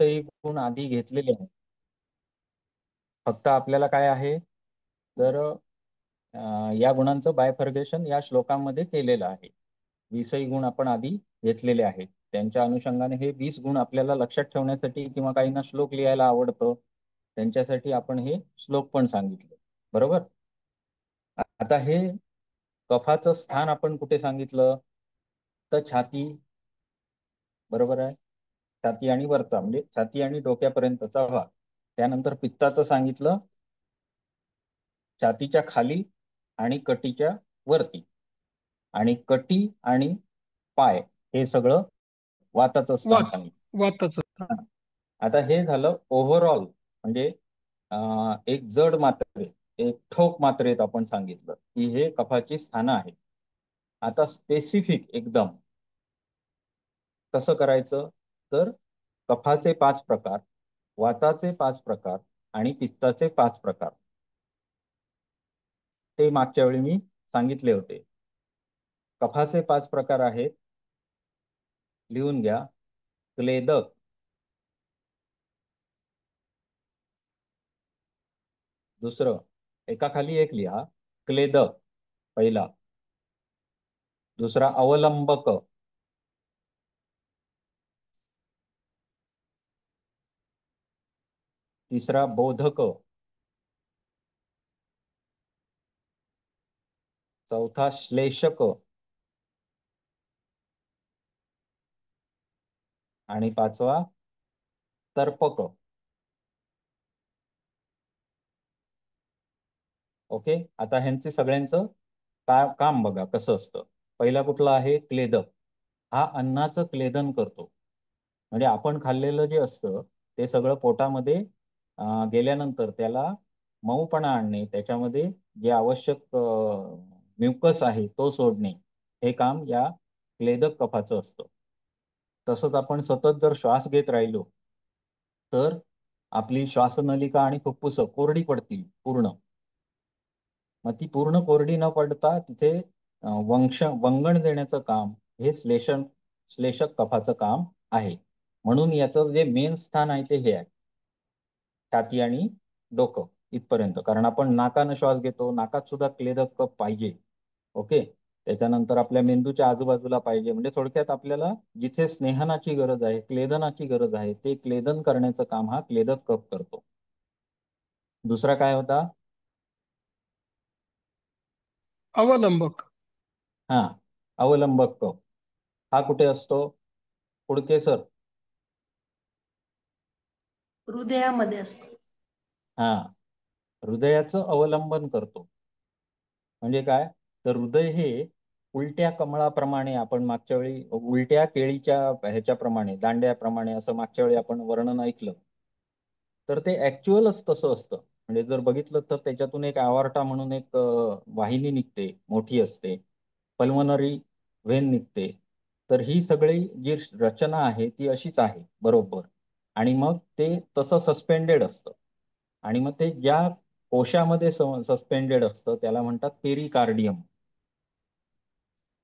20ही गुण आधी घेतलेले आहेत. फक्त आपल्याला काय आहे तर या गुणांचं बायफर्गेशन या श्लोकांमध्ये केलेलं आहे. 20ही गुण आपण आधी घेतलेले आहेत. त्यांच्या अनुषंगाने हे 20 गुण आपल्याला लक्षात ठेवण्यासाठी किंवा काहींना श्लोक लिहायला आवडतं त्यांच्यासाठी आपण हे श्लोक पण सांगितले. बरोबर. आता हे कफाचं स्थान आपण कुठे सांगितलं तर छाती. बरोबर आहे. छाती आणि वरचा म्हणजे छाती आणि डोक्यापर्यंतचा भाग. त्यानंतर पित्ताचं सांगितलं छातीच्या खाली आणि कटीच्या वरती. आणि कटी आणि पाय हे सगळं वाताचं स्थान सांगितलं. वाताचं. आता हे झालं ओव्हरऑल म्हणजे एक जड मात्रेत एक ठोक मात्रेत आपण सांगितलं की हे कफाची स्थानं आहेत. आता स्पेसिफिक एकदम कसं करायचं तर कफाचे 5 प्रकार, वाताचे 5 प्रकार आणि पित्ताचे 5 प्रकार ते मागच्या वेळी मी सांगितले होते. कफाचे 5 प्रकार आहेत, लिहून घ्या. क्लेदक, दुसरं एकाखाली एक लिहा. क्लेदक पहिला, दुसरा अवलंबक, तिसरा बोधक, चौथा श्लेषक आणि 5वा तर्पक. ओके. आता ह्यांचे सगळ्यांचं काम बघा कसं असतं. पहिला कुठला आहे क्लेदक. हा अन्नाचं क्लेदन करतो. म्हणजे आपण खाल्लेलं जे असतं ते सगळं पोटामध्ये गेल्यानंतर त्याला मऊपणा आणणे, त्याच्यामध्ये जे आवश्यक म्युकस आहे तो सोडणे हे काम या क्लेदक कफाचं असतं. तसंच आपण सतत जर श्वास घेत राहिलो तर आपली श्वासनलिका आणि फुफ्फुस कोरडी पडतील पूर्ण. मग ती पूर्ण कोरडी न पडता तिथे वंगण देण्याचं काम हे श्लेषक कफाचं काम आहे. म्हणून याचं जे मेन स्थान आहे ते हे आहे छाती आणि डोकं इथपर्यंत. कारण आपण नाकानं श्वास घेतो, नाकात सुद्धा क्लेदक कफ पाहिजे. ओके. त्याच्यानंतर आपल्या मेंदूच्या आजूबाजूला पाहिजे. म्हणजे थोडक्यात आपल्याला जिथे स्नेहनाची गरज आहे, क्लेदनाची गरज आहे, ते क्लेदन करण्याचं काम हा क्लेदक कफ करतो. दुसरा काय होता अवलंबक. हा अवलंबक कफ. हा कुठे असतो पुढके सर? हृदयामध्ये असतो. हा हृदयाचं अवलंबन करतो. म्हणजे काय तर हृदय हे उलट्या कमळाप्रमाणे, आपण मागच्या वेळी उलट्या केळीच्या ह्याच्याप्रमाणे दांड्याप्रमाणे असं मागच्या वेळी आपण वर्णन ऐकलं. तर ते ऍक्च्युअलच तसं असतं. म्हणजे जर बघितलं तर त्याच्यातून एक आवार्टा म्हणून एक वाहिनी निघते, मोठी असते. पल्मनरी व्हेन निघते. तर ही सगळी जी रचना आहे ती अशीच आहे बरोबर. आणि मग ते तसं सस्पेंडेड असतं. आणि मग ते ज्या कोशामध्ये सस्पेंडेड असतं त्याला म्हणतात पेरिकार्डियम.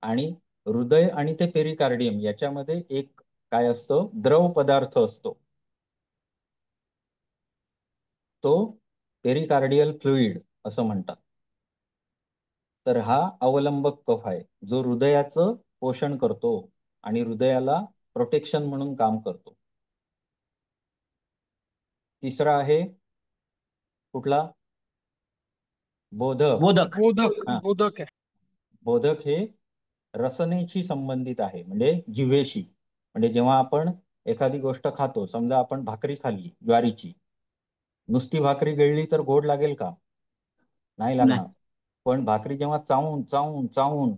आणि हृदय आणि ते पेरिकार्डियम याच्यामध्ये एक काय असतो द्रव पदार्थ असतो, तो पेरिकार्डियल फ्लुइड असं म्हणतात. तर हा अवलंबक कफ आहे जो हृदयाचं पोषण करतो आणि हृदयाला प्रोटेक्शन म्हणून काम करतो. तिसरा आहे कुठला? बोधक. बोधक. हा बोधक आहे. बोधक हे रसनेशी संबंधित आहे, म्हणजे जिव्हेशी. म्हणजे जेव्हा आपण एखादी गोष्ट खातो, समजा आपण भाकरी खाल्ली ज्वारीची, नुसती भाकरी गिळली तर गोड लागेल का? नाही लागणार. पण भाकरी जेव्हा चावून चावून चावून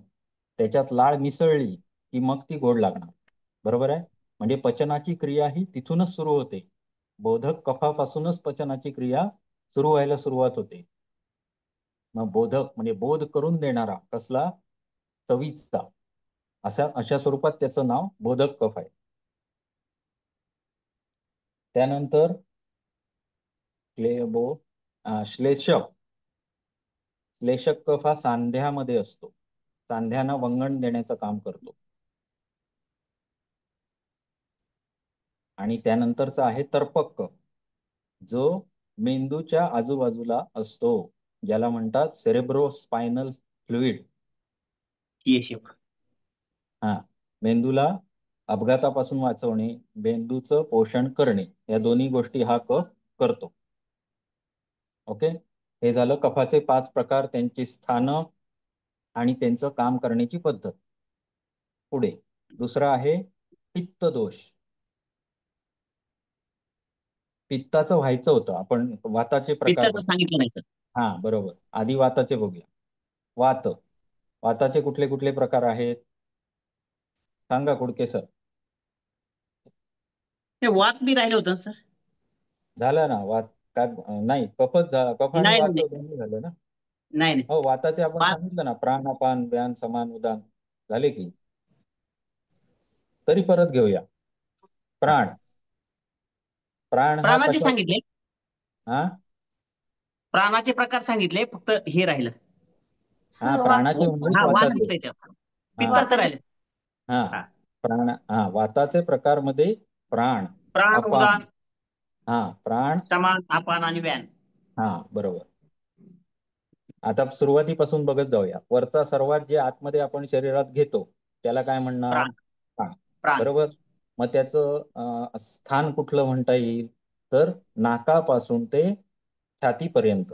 त्याच्यात लाळ मिसळली की मग ती गोड लागणार. बरोबर आहे. म्हणजे पचनाची क्रिया ही तिथूनच सुरू होते. बोधक कफापासूनच पचनाची क्रिया सुरू व्हायला सुरुवात होते. मग बोधक म्हणजे बोध करून देणारा कसला? चवीचा. अशा स्वरूपात त्याचं नाव बोधक कफ आहे. त्यानंतर श्लेषक. श्लेषक कफ हा सांध्यामध्ये असतो, सांध्यांना वंगण देण्याचं काम करतो. आणि त्यानंतरचा आहे तर्पक, जो मेंदूच्या आजूबाजूला असतो, ज्याला म्हणतात सेरेब्रोस्पायनल फ्लुइड. TSF. हा, मेंदूला अपघातापासून वाचवणे, मेंदूचं पोषण करणे, या दोन्ही गोष्टी हा कफ करतो. ओके, हे झालं कफाचे 5 प्रकार, त्यांची स्थानं आणि त्यांचं काम करण्याची पद्धत. पुढे दुसरा आहे पित्त दोष. पित्ताचं व्हायचं होतं, आपण वाताचे प्रकार पित्ताचं सांगितलं नाही सर. हा बरोबर, आधी वाताचे बघूया. वात, वाताचे कुठले कुठले प्रकार आहेत सांगा कुडके सर. हे वात बी राहिलं होतं सर. झालं ना वात, काय नाही, कफच झाला, कफ आणि नाही वात नाही दोन्ही झालं ना. नाही हो, वाताचे आपण वात. सांगितलं ना, प्राण, अपान, व्यान, समान, उदान झाले की. तरी परत घेऊया. प्राण, प्राण हा प्राणाचे कशा, सांगितले, हा प्राणाचे प्रकार सांगितले, फक्त हे राहिलं. हा, सर प्राणाचे म्हणजे हा वात वाताचे. त्याच्यावर हा पित्ताचं राहिलं. हा, हा. प्राण, हा, वाताचे प्रकार मध्ये प्राण, प्राण, अपान, उदान, हा प्राण, समान, अपान आणि व्यान. हा बरोबर. आता सुरुवातीपासून बघत जाऊया. वरचा सर्वात जे आतमध्ये आपण शरीरात घेतो त्याला काय म्हणणार? प्राण. प्राण. प्राण. बरोबर. मग त्याचं स्थान कुठलं म्हणता येईल? तर नाकापासून ते छातीपर्यंत.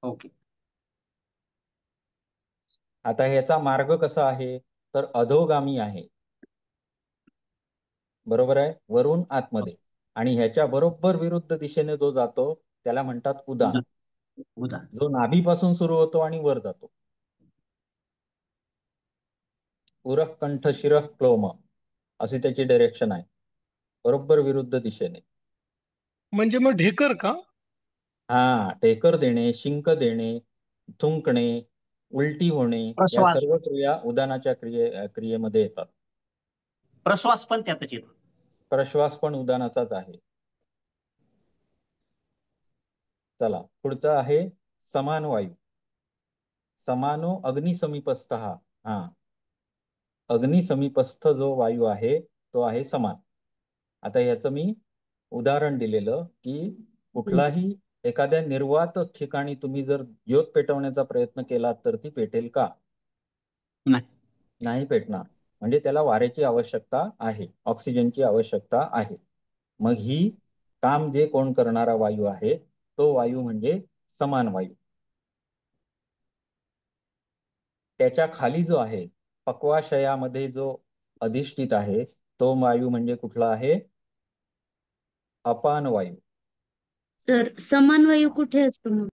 ओके. आता ह्याचा मार्ग कसा आहे? तर अधोगामी आहे. बरोबर आहे, वरून आतमध्ये. आणि ह्याच्या बरोबर विरुद्ध दिशेने जो जातो त्याला म्हणतात उदान, उदान. जो नाभीपासून सुरू होतो आणि वर जातो. उरः कंठ शिरः क्लोम अशी त्याची डायरेक्शन आहे, बरोबर विरुद्ध दिशेने. म्हणजे मग ढेकर का? हा, टेकर देणे, शिंक देणे, थुंकणे, उलटी होणे, या प्रश्वास. सर्व क्रिया उदानाच्या क्रियेमध्ये येतात. प्रश्वास पण त्यातच येतो. प्रश्वास पण उदानाचाच आहे. चला, पुढचं आहे समान वायू. समानो अग्निसमीपस्थ. हा, अग्निसमीपस्थ जो वायू आहे तो आहे समान. आता ह्याचं मी उदाहरण दिलेलं की कुठलाही एखाद्या निर्वात ठिकाणी तुम्ही जर ज्योत पेटवण्याचा प्रयत्न केला तर ती पेटेल का? नाही. नाही पेटणार. म्हणजे त्याला वाऱ्याची आवश्यकता आहे, ऑक्सिजनची आवश्यकता आहे. मग ही काम जे कोण करणारा वायू आहे तो वायू म्हणजे समान वायू. त्याच्या खाली जो आहे पक्वाशयामध्ये जो अधिष्ठित आहे तो वायू म्हणजे कुठला आहे? अपान वायू. सर समान वायू कुठे असतो मग?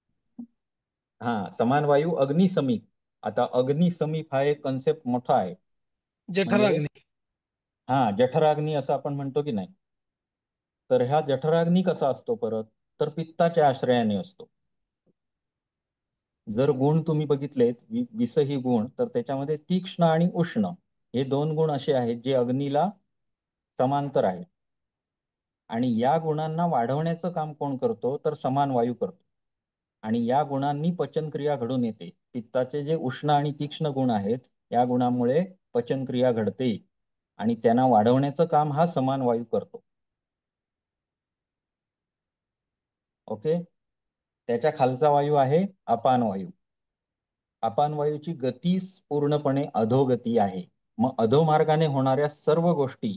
हा, समान वायू अग्निसमीप. आता अग्निसमीप हा एक कन्सेप्ट मोठा आहे. म्हणजे जठराग्नी. हा, जठराग्नी असं आपण म्हणतो की नाही. तर ह्या जठराग्नी कसा असतो परत? तर पित्ताच्या आश्रयाने असतो. जर गुण तुम्ही बघितलेत, 20ही गुण, तर त्याच्यामध्ये तीक्ष्ण आणि उष्ण हे 2 गुण असे आहेत जे अग्नीला समांतर आहेत. आणि या गुणांना वाढवण्याचं काम कोण करतो? तर समान वायू करतो. आणि या गुणांनी पचनक्रिया घडून येते. पित्ताचे जे उष्ण आणि तीक्ष्ण गुण आहेत या गुणांमुळे पचनक्रिया घडते आणि त्यांना वाढवण्याचं काम हा समान वायू करतो. ओके. त्याच्या खालचा वायू आहे अपान वायू. अपान वायूची गती पूर्णपणे अधोगती आहे. मग अधोमार्गाने होणाऱ्या सर्व गोष्टी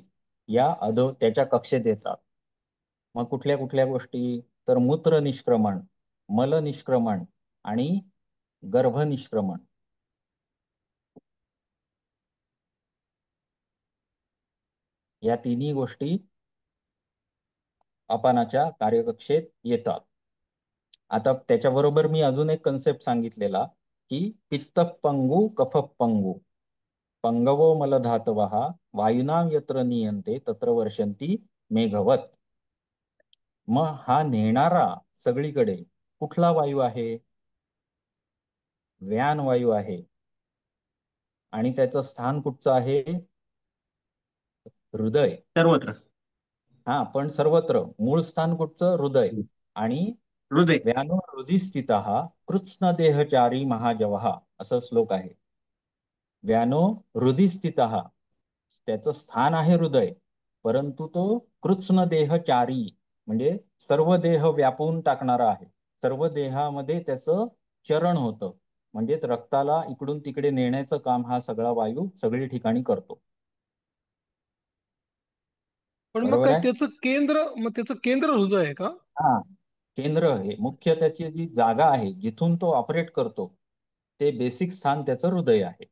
या त्याच्या कक्षेत येतात. मग कुठल्या कुठल्या गोष्टी? तर मूत्र निष्क्रमण, मल निष्क्रमण आणि गर्भ निष्क्रमण. या तिन्ही गोष्टी अपानाच्या कार्यकक्षेत येतात. आता त्याच्याबरोबर मी अजून एक कन्सेप्ट सांगितलेला की पित्त पंगू कफ पंगू पंगवो मलधातवः वायुनाम यत्र नियंते तत्र वर्षंती मेघवत. मग हा नेणारा सगळीकडे कुठला वायू आहे? व्यान वायू आहे. आणि त्याचं स्थान कुठचं आहे? हृदय. सर्वत्र. हा, पण सर्वत्र मूळ स्थान कुठचं? हृदय. आणि हृदय. व्यानो हृदि स्थितः कृत्स्न देहचारी महाजवः असं श्लोक आहे. व्यानो हृदि स्थितः, त्याचं स्थान आहे हृदय, परंतु तो कृत्स्न देहचारी म्हणजे सर्व देह व्यापून टाकणारा आहे. सर्व देहामध्ये त्याचं चरण होतं. म्हणजेच रक्ताला इकडून तिकडे नेण्याचं काम हा सगळा वायू सगळी ठिकाणी करतो. पण मग बरोबर काय आहे? त्याचं केंद्र हृदय आहे का? हा, केंद्र हे मुख्य त्याची जी जागा आहे जिथून तो ऑपरेट करतो ते बेसिक स्थान त्याचं हृदय आहे.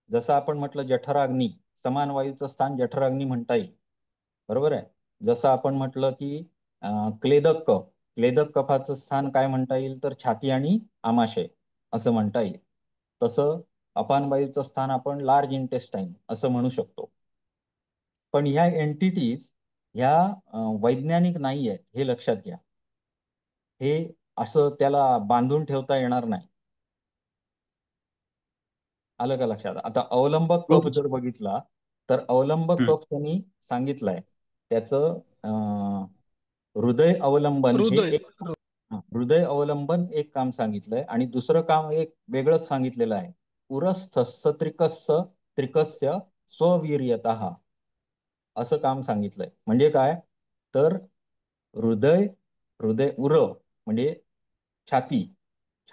जसं आपण म्हटलं जठराग्नी, समान वायूचं स्थान जठराग्नी म्हणता येईल. बरोबर आहे? जसं आपण म्हटलं की क्लेदक कफ, क्लेदक कफाचं स्थान काय म्हणता येईल तर छाती आणि आमाशय असं म्हणता येईल. तसं अपान वायूचं स्थान आपण लार्ज इंटेस्टाईन असं म्हणू शकतो. पण ह्या एंटिटीज ह्या वैज्ञानिक नाही आहेत हे लक्षात घ्या. हे असं त्याला बांधून ठेवता येणार नाही. आलं का लक्षात? आता अवलंबक कफ जर बघितला तर अवलंबक कफ त्यांनी सांगितलंय त्याचं हृदय अवलंबन हे हृदय. एक, हृदय अवलंबन एक काम सांगितलंय आणि दुसरं काम एक वेगळंच सांगितलेलं आहे. उरस्थस्य त्रिकस्य त्रिकस्य स्ववीर्यतः असं काम सांगितलंय. म्हणजे काय तर हृदय, हृदय उर म्हणजे छाती,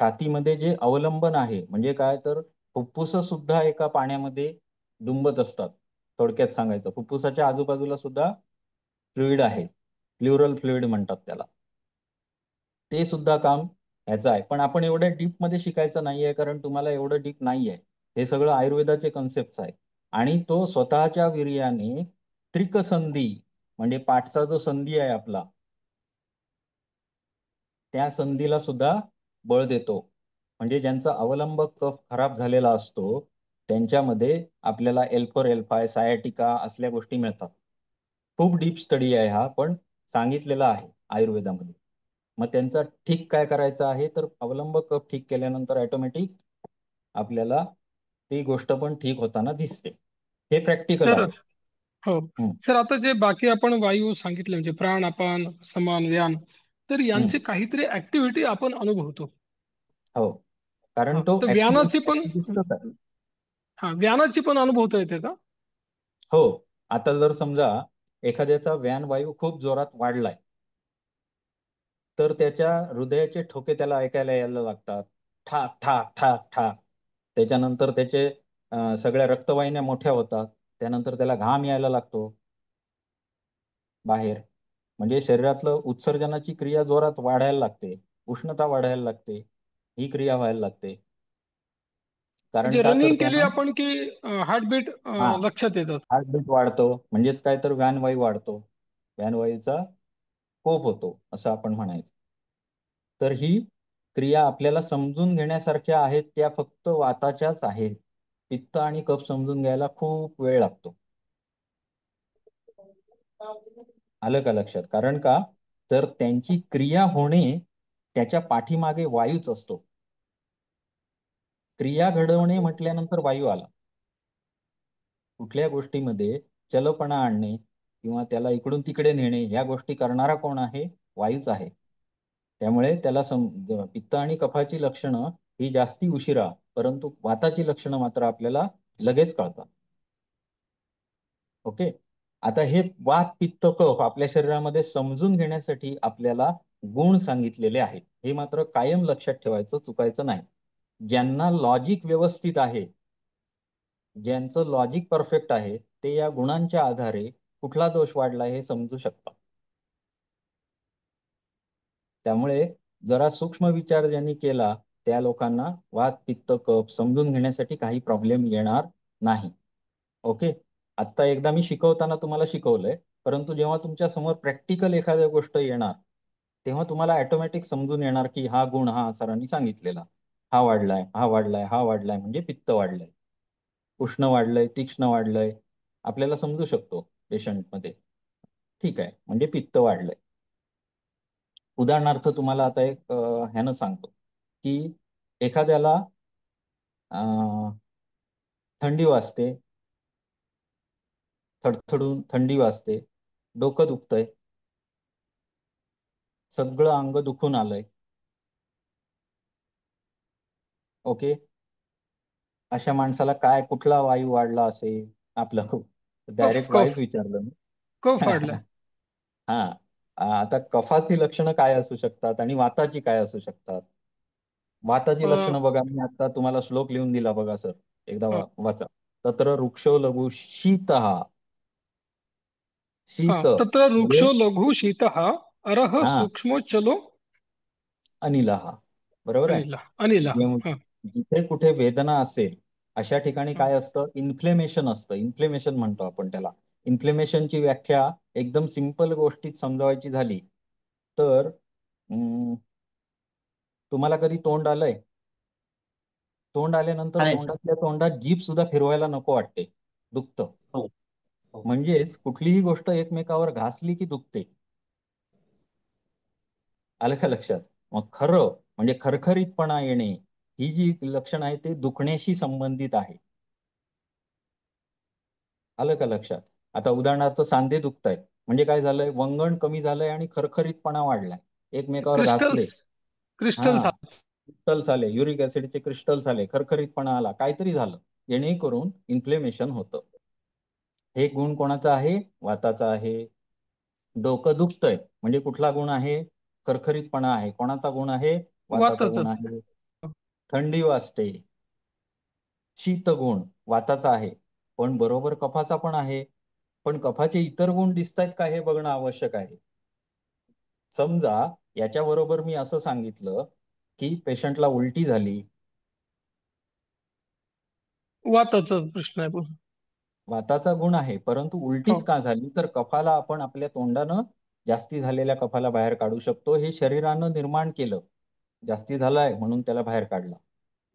छातीमध्ये जे अवलंबन आहे म्हणजे काय तर फुफ्फुस सुद्धा एका पाण्यामध्ये डुंबत असतात. थोडक्यात सांगायचं फुफ्फुसाच्या आजूबाजूला सुद्धा फ्लुइड आहे, प्ल्युरल फ्लुइड म्हणतात त्याला. ते सुद्धा काम ह्याचं आहे. पण आपण एवढ्या डीप मध्ये शिकायचं नाहीये कारण तुम्हाला एवढं डीप नाहीये. हे सगळं आयुर्वेदाचे कन्सेप्ट आहेत. आणि तो स्वतःच्या वीर्याने त्रिकसंधी म्हणजे पाठचा जो संधी आहे आपला त्या संधीला सुद्धा बळ देतो. म्हणजे ज्यांचा अवलंबक कफ खराब झालेला असतो त्यांच्यामध्ये आपल्याला L4 L5 सायाटिका असल्या गोष्टी मिळतात. खूप डीप स्टडी आहे हा, पण सांगितलेला आहे आयुर्वेदामध्ये. मग त्यांचा ठीक काय करायचं आहे तर अवलंबक कफ ठीक केल्यानंतर ऑटोमॅटिक आपल्याला ती गोष्ट पण ठीक होताना दिसते. हे प्रॅक्टिकल सर, आहे. हो. हम्म, सर, आता जे बाकी आपण वायू सांगितले म्हणजे प्राण, अपान, समान, व्यान, तर हम्म. यांची काहीतरी ऍक्टिव्हिटी आपण अनुभवतो. हो, कारण हा, तो तर व्यानाची पण ऍक्टिव्हिस्टच आहे. व्यानाची पण अनुभवता येते का? हो, आता जर समजा एखाद्याचा व्यान वायू खूप जोरात वाढलाय तर त्याच्या हृदयाचे ठोके त्याला ऐकायला यायला लागतात. ठाक ठाक ठाक ठाक. त्याच्यानंतर त्याचे सगळ्या रक्तवाहिन्या मोठ्या होतात. त्यानंतर त्याला घाम यायला लागतो बाहेर. म्हणजे शरीरातलं उत्सर्जनाची क्रिया जोरात वाढायला लागते, उष्णता वाढायला लागते, ही क्रिया व्हायला लागते. कारण म्हणजे का तर रनिंग केली त्यानं आपण की हार्टबीट हा लक्षात येतात. हार्टबीट वाढतो म्हणजेच काय तर व्यानवायू वाढतो, व्यानवायूचा कोप होतो असं आपण म्हणायचं. तर ही क्रिया आपल्याला समजून घेण्यासारख्या आहेत त्या फक्त वाताच्याच आहेत. पित्त आणि कफ समजून घ्यायला खूप वेळ लागतो. आलं का लक्षात? कारण का तर त्यांची क्रिया होणे त्याच्या पाठीमागे वायूच असतो. क्रिया घडवणे म्हटल्यानंतर वायू आला. कुठल्या गोष्टीमध्ये चलपणा आणणे किंवा त्याला इकडून तिकडे नेणे ह्या गोष्टी करणारा कोण आहे? वायूच आहे. त्यामुळे त्याला पित्त आणि कफाची लक्षणं ही जास्ती उशिरा, परंतु वाताची लक्षणं मात्र आपल्याला लगेच कळतात. ओके. आता हे वात पित्त कफ आपल्या शरीरामध्ये समजून घेण्यासाठी आपल्याला गुण सांगितलेले आहेत. हे मात्र कायम लक्षात ठेवायचं, चुकायचं नाही. ज्यांना लॉजिक व्यवस्थित आहे, ज्यांचं लॉजिक परफेक्ट आहे ते या गुणांच्या आधारे कुठला दोष वाढला हे समजू शकतात. त्यामुळे जरा सूक्ष्म विचार ज्यांनी केला त्या लोकांना वात पित्त कफ समजून घेण्यासाठी काही प्रॉब्लेम येणार नाही. ओके. आत्ता एकदा मी शिकवताना तुम्हाला शिकवलंय, परंतु जेव्हा तुमच्या समोर प्रॅक्टिकल एखाद्या गोष्ट येणार तेव्हा तुम्हाला ऑटोमॅटिक समजून येणार की हा गुण हा सरांनी सांगितलेला, हा वाढलाय हा वाढलाय हा वाढलाय म्हणजे पित्त वाढलंय, उष्ण वाढलंय तीक्ष्ण वाढलंय, आपल्याला समजू शकतो पेशंटमध्ये. ठीक आहे म्हणजे पित्त वाढलंय. उदाहरणार्थ तुम्हाला आता एक ह्यानं सांगतो की एखाद्याला थंडी वाजते, थडथडून थंडी वाजते, डोकं दुखतंय, सगळं अंग दुखून आलंय. ओके. अशा माणसाला काय कुठला वायू वाढला असेल? आपलं कफ डायरेक्ट कफ वायूच विचारलं मी. कफ वाढलाय. हा. आता कफाची लक्षणं काय असू शकतात आणि वाताची काय असू शकतात? वाताची अं, लक्षणं बघा, मी आता तुम्हाला श्लोक लिहून दिला बघा सर, एकदा हा वाचा. तत्र वृक्षो लघु शीतः. हा शीत तत्र म्हणजे वृक्षो लघु शीतः अरः हा सूक्ष्मोच्चलो अनिलः. बरोबर आहे. अनिला. हा जिथे कुठे वेदना असेल अशा ठिकाणी हा काय असतं? इन्फ्लेमेशन असतं. इन्फ्लेमेशन म्हणतो आपण त्याला. इन्फ्लेमेशनची व्याख्या एकदम सिंपल गोष्टीत समजावायची झाली तर तुम्हाला कधी तोंड आलंय? तोंड आल्यानंतर आलंय सर. तोंडातल्या तोंडात जीभ सुद्धा फिरवायला नको वाटते, दुखतं. हो हो म्हणजेच कुठलीही गोष्ट एकमेकावर घासली की दुखते. आलं का लक्षात? मग खरं म्हणजे खरखरीतपणा येणे ही जी लक्षण आहे ते दुखण्याशी संबंधित आहे. आलं का लक्षात? आता उदाहरणार्थ सांधे दुखतायत म्हणजे काय झालंय? वंगण कमी झालंय आणि खरखरीतपणा वाढलाय. एकमेकावर घासले. Crystals crystals. हा, क्रिस्टल्स आले, युरिक ऍसिडचे क्रिस्टल्स आले, खरखरीतपणा आला, काहीतरी झालं, जेणेकरून इन्फ्लेमेशन होतं. हे गुण कोणाचा आहे? वाताचा आहे. डोकं दुखतंय म्हणजे कुठला गुण आहे? खरखरीतपणा आहे. कोणाचा गुण आहे? वाताचा गुण वाताचंच. आहे. थंडी वाजते, शीतगुण वाताचा आहे, पण बरोबर कफाचा पण आहे. पण कफाचे इतर गुण दिसतायत का हे बघणं आवश्यक आहे. समजा याच्या बरोबर मी असं सांगितलं की पेशंटला उलटी झाली, वाताचाच प्रश्न आहे पण. वाताचा गुण आहे, परंतु हो उलटीच का झाली? तर कफाला आपण आपल्या तोंडानं जास्ती झालेल्या कफाला बाहेर काढू शकतो. हे शरीरानं निर्माण केलं. जास्ती झालाय म्हणून त्याला बाहेर काढला.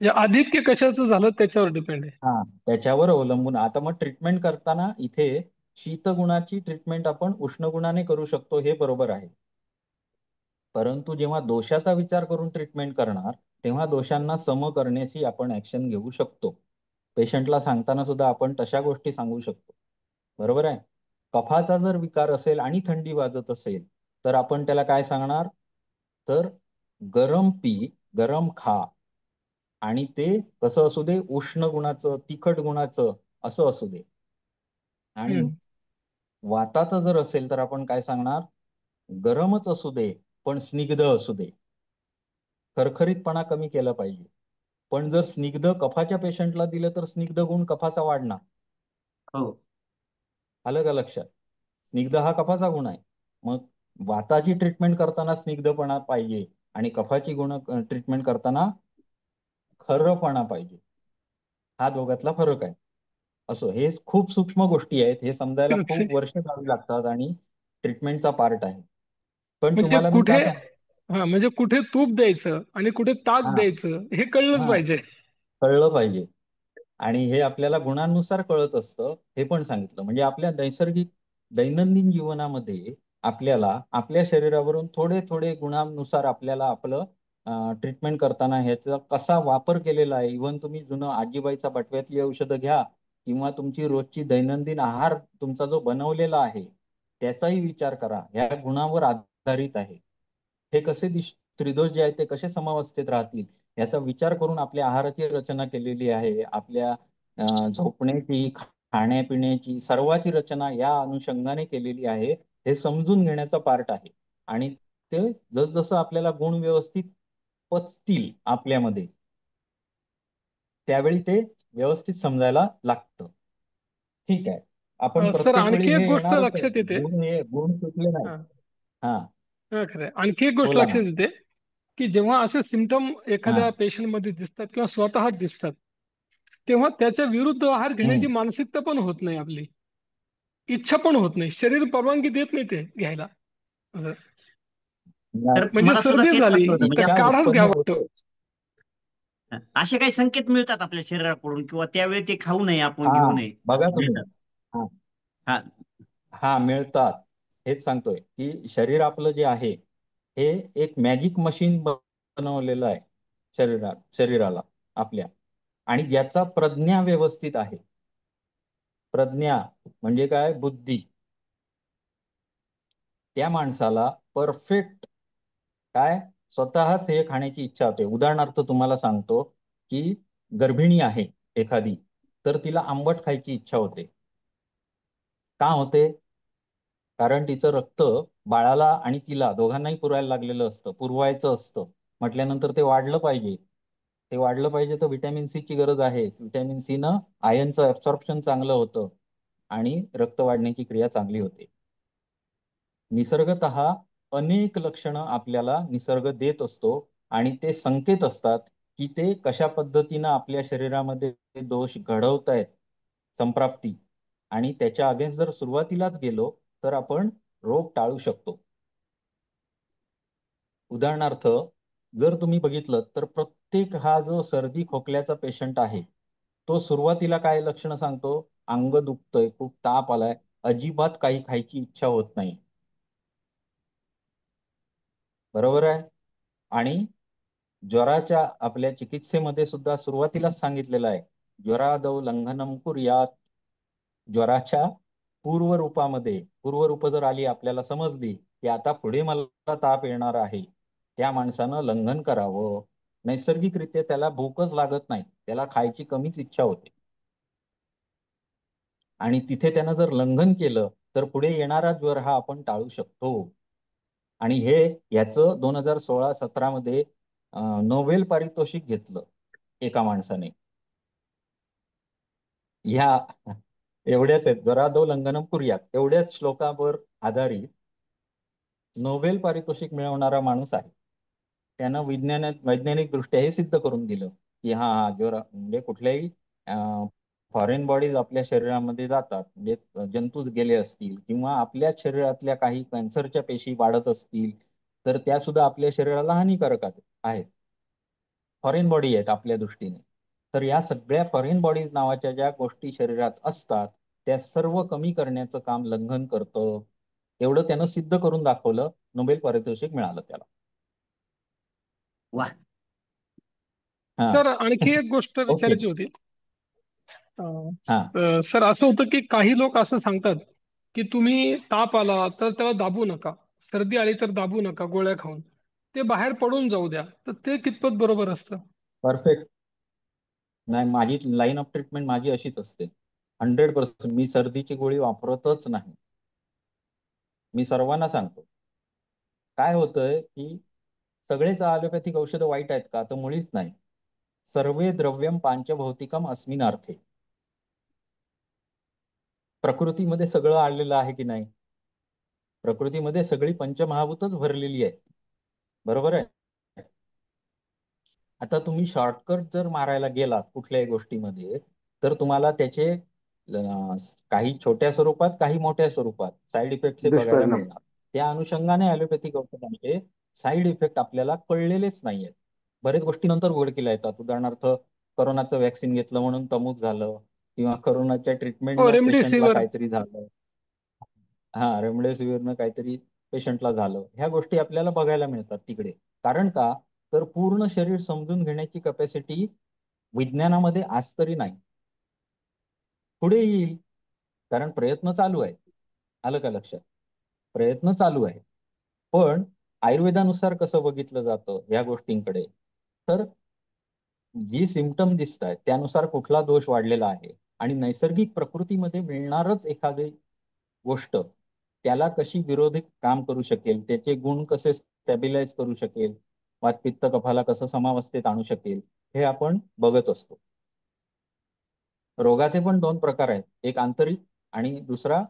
म्हणजे आधिक्य कशाचं झालं त्याच्यावर डिपेंड आहे. हा, त्याच्यावर अवलंबून. आता मग ट्रीटमेंट करताना इथे शीतगुणाची ट्रीटमेंट आपण उष्णगुणाने करू शकतो, हे बरोबर आहे. परंतु जेव्हा दोषाचा विचार करून ट्रीटमेंट करणार तेव्हा दोषांना सम करण्याची आपण ऍक्शन घेऊ शकतो. पेशंटला सांगताना सुद्धा आपण तशा गोष्टी सांगू शकतो. बरोबर आहे. कफाचा जर विकार असेल आणि थंडी वाजत असेल तर आपण त्याला काय सांगणार? तर गरम पी, गरम खा, आणि ते कसं असू दे, उष्ण गुणाचं, तिखट गुणाचं असं असू दे. आणि हम्म. वाताचं जर असेल तर आपण काय सांगणार? गरमच असू दे पण स्निग्ध असू दे. खरखरीतपणा कमी केला पाहिजे. पण जर स्निग्ध कफाच्या पेशंटला दिलं तर स्निग्ध गुण कफाचा वाढणार. हो आलं का लक्षात? स्निग्ध हा कफाचा गुण आहे. मग वाताची ट्रीटमेंट करताना स्निग्धपणा पाहिजे आणि कफाची गुण ट्रीटमेंट करताना खरपणा पाहिजे. हा दोघातला फरक आहे. असो, हे खूप सूक्ष्म गोष्टी आहेत, हे समजायला खूप वर्ष जावी लागतात आणि ट्रीटमेंटचा पार्ट आहे. पण म्हणजे तुम्हाला मी कुठे का सांग म्हणजे कुठे तूप द्यायचं आणि कुठे ताक हा द्यायचं हे कळलंच हा पाहिजे. कळलं पाहिजे. आणि हे आपल्याला गुणांनुसार कळत असतं, हे पण सांगितलं. म्हणजे आपल्या नैसर्गिक दैनंदिन जीवनामध्ये आपल्याला आपल्या शरीरावरून थोडे थोडे गुणांनुसार आपल्याला आपलं ट्रीटमेंट करताना ह्याचा कसा वापर केलेला आहे. इव्हन तुम्ही जुनं आजीबाईचा बटव्यातली औषधं घ्या किंवा तुमची रोजची दैनंदिन आहार तुमचा जो बनवलेला आहे त्याचाही विचार करा. ह्या गुणावर आधारित आहे. हे कसे त्रिदोष जे आहेत ते कसे समावस्थेत राहतील याचा विचार करून आपल्या आहाराची रचना केलेली आहे. आपल्या झोपण्याची, खाण्यापिण्याची सर्वाची रचना या अनुषंगाने केलेली आहे. हे समजून घेण्याचा पार्ट आहे. आणि ते जसजसं आपल्याला गुण व्यवस्थित पचतील आपल्यामध्ये त्यावेळी ते व्यवस्थित समजायला लागतं. ठीक आहे. आपण सर प्रत्येक वेळी आणखी एक हे गोष्ट येणारच आहे. लक्षात येते. गुण चुकले नाही. हा हा, खरंय. आणखी एक गोष्ट बोला ना. लक्षात येते की जेव्हा असे सिमटम हा. एखाद्या पेशंट मध्ये दिसतात किंवा स्वतः दिसतात तेव्हा त्याच्या विरुद्ध आहार घेण्याची हम्म. मानसिकता पण होत नाही आपली. इच्छा पण होत नाही. शरीर परवानगी देत नाही ते घ्यायला. असं. तर म्हणजे मला सुद्धा सर्दी तेच झाली वाटत होतं. म्हणजे तर इच्छा आपण काढाच उत्पन्न घ्यावा वाटतो. होते. असे काही संकेत मिळतात आपल्या शरीराकडून किंवा त्यावेळी ते खाऊ नये, आपण हा, घेऊ नये, बघा असं तुम्ही. मिळतात. हा हा हा मिळतात. हेच सांगतोय की शरीर आपलं जे आहे हे एक मॅजिक मशीन बनवलेलं आहे शरीराला आपल्या, आणि ज्याचा प्रज्ञा व्यवस्थित आहे. प्रज्ञा म्हणजे काय? बुद्धी. त्या माणसाला परफेक्ट काय स्वतःच हे खाण्याची इच्छा होते. उदाहरणार्थ तुम्हाला सांगतो की गर्भिणी आहे एखादी, तर तिला आंबट खायची इच्छा होते. का होते? कारण तिचं रक्त बाळाला आणि तिला दोघांनाही पुरवायला लागलेलं असतं, पुरवायचं असतं. म्हटल्यानंतर ते वाढलं पाहिजे. ते वाढलं पाहिजे तर व्हिटॅमिन सी ची गरज आहे. व्हिटॅमिन सी न आयनचं ऍब्सॉर्प्शन चांगलं होतं आणि रक्त वाढण्याची क्रिया चांगली होते. निसर्गतः अनेक लक्षणं आपल्याला निसर्ग देत असतो आणि ते संकेत असतात की ते कशा पद्धतीनं आपल्या शरीरामध्ये दोष घडवतायत, संप्राप्ती, आणि त्याच्या अगेन्स्ट जर सुरुवातीलाच गेलो तर आपण रोग टाळू शकतो. उदाहरणार्थ जर तुम्ही बघितलं तर प्रत्येक हा जो सर्दी खोकल्याचा पेशंट आहे तो सुरुवातीला काय लक्षणं सांगतो? अंग दुखतंय, खूप ताप आलाय, अजिबात काही खायची इच्छा होत नाही. बरोबर आहे? आणि ज्वराच्या आपल्या चिकित्सेमध्ये सुद्धा सुरुवातीलाच सांगितलेलं आहे, ज्वरादौ लंघनम कुर्यात. ज्वराच्या पूर्वरूपामध्ये पूर्वरूप जर आली, आपल्याला समजली की आता पुढे मला ताप येणार आहे, त्या माणसानं लंघन करावं. नैसर्गिकरित्या त्याला भूकच लागत नाही, त्याला खायची कमीच इच्छा होते. आणि तिथे त्यानं जर लंघन केलं तर पुढे येणारा ज्वर हा आपण टाळू शकतो. आणि हे याचं 2016-17 मध्ये नोबेल पारितोषिक घेतलं एका माणसाने. ह्या एवढ्याच आहेत, ज्वरादौ लंघनम कुर्यात, एवढ्याच श्लोकावर आधारित नोबेल पारितोषिक मिळवणारा माणूस आहे. त्यानं वैज्ञानिक दृष्ट्या हे सिद्ध करून दिलं की हा ज्वर म्हणजे कुठल्याही फॉरेन बॉडीज आपल्या शरीरामध्ये जातात, म्हणजे जंतूच गेले असतील किंवा आपल्या शरीरातल्या काही कॅन्सरच्या पेशी वाढत असतील तर त्या सुद्धा आपल्या शरीराला हानिकारक आहेत. फॉरेन बॉडी आहेत आपल्या दृष्टीने. तर या सगळ्या फॉरेन बॉडीज नावाच्या ज्या गोष्टी शरीरात असतात त्या सर्व कमी करण्याचं काम लंघन करतं. एवढं त्यानं सिद्ध करून दाखवलं, नोबेल पारितोषिक मिळालं त्याला. वा. हा. सर आणखी एक गोष्ट ओके. विचारायची होती. हा. सर असं होतं की काही लोक असं सांगतात की तुम्ही ताप आला तर त्याला दाबू नका, सर्दी आली तर दाबू नका गोळ्या खाऊन, ते बाहेर पडून जाऊ द्या. तर ते कितपत बरोबर असतं? परफेक्ट. नाही, माझी लाईन ऑफ ट्रीटमेंट माझी अशीच असते. 100%. मी सर्दीची गोळी वापरतच नाही. मी सर्वांना सांगतो. काय होतंय की सगळेच ॲलोपॅथिक औषधं वाईट आहेत का? तर मुळीच नाही. सर्वे द्रव्यम पांचभौतिकम अस्मिनार्थे. प्रकृतीमध्ये सगळं आलेलं आहे की नाही? प्रकृतीमध्ये सगळी पंचमहाभूतच भरलेली आहे. बरोबर आहे? आता तुम्ही शॉर्टकट जर मारायला गेलात कुठल्याही गोष्टीमध्ये तर तुम्हाला त्याचे काही छोट्या स्वरूपात काही मोठ्या स्वरूपात साईड इफेक्ट बघायला दुष्परिणाम. मिळणार. त्या अनुषंगाने ॲलोपॅथिक औषधांचे साईड इफेक्ट आपल्याला कळलेलेच नाहीयेत. बरेच गोष्टी नंतर उघडकीला येतात. उदाहरणार्थ करोनाचं व्हॅक्सिन घेतलं म्हणून तमूक झालं किंवा करोनाच्या हो, ट्रीटमेंटनं पेशंटला रेमडेसिवीर. काहीतरी झालं. हा, रेमडेसिवीरनं काहीतरी पेशंटला झालं. ह्या गोष्टी आपल्याला बघायला मिळतात तिकडे. कारण का? तर पूर्ण शरीर समजून घेण्याची कॅपॅसिटी विज्ञानामध्ये आज तरी नाही. पुढे येईल, कारण प्रयत्न चालू आहेत. आलं का लक्षात? प्रयत्न चालू आहे. पण आयुर्वेदानुसार कसं बघितलं जातं या गोष्टींकडे, तर जी सिम्पटम दिसत आहेत त्यानुसार कुठला दोष वाढलेला आहे आणि नैसर्गिक प्रकृतीमध्ये मिळणारच एखादी गोष्ट त्याला कशी विरोधी काम करू शकेल, त्याचे गुण कसे स्टॅबिलाइज करू शकेल, वातपित्त कफाला कसं समावस्थेत आणू शकेल, हे आपण बघत असतो. रोगाचे पण दोन प्रकार आहेत, एक आंतरिक आणि दुसरा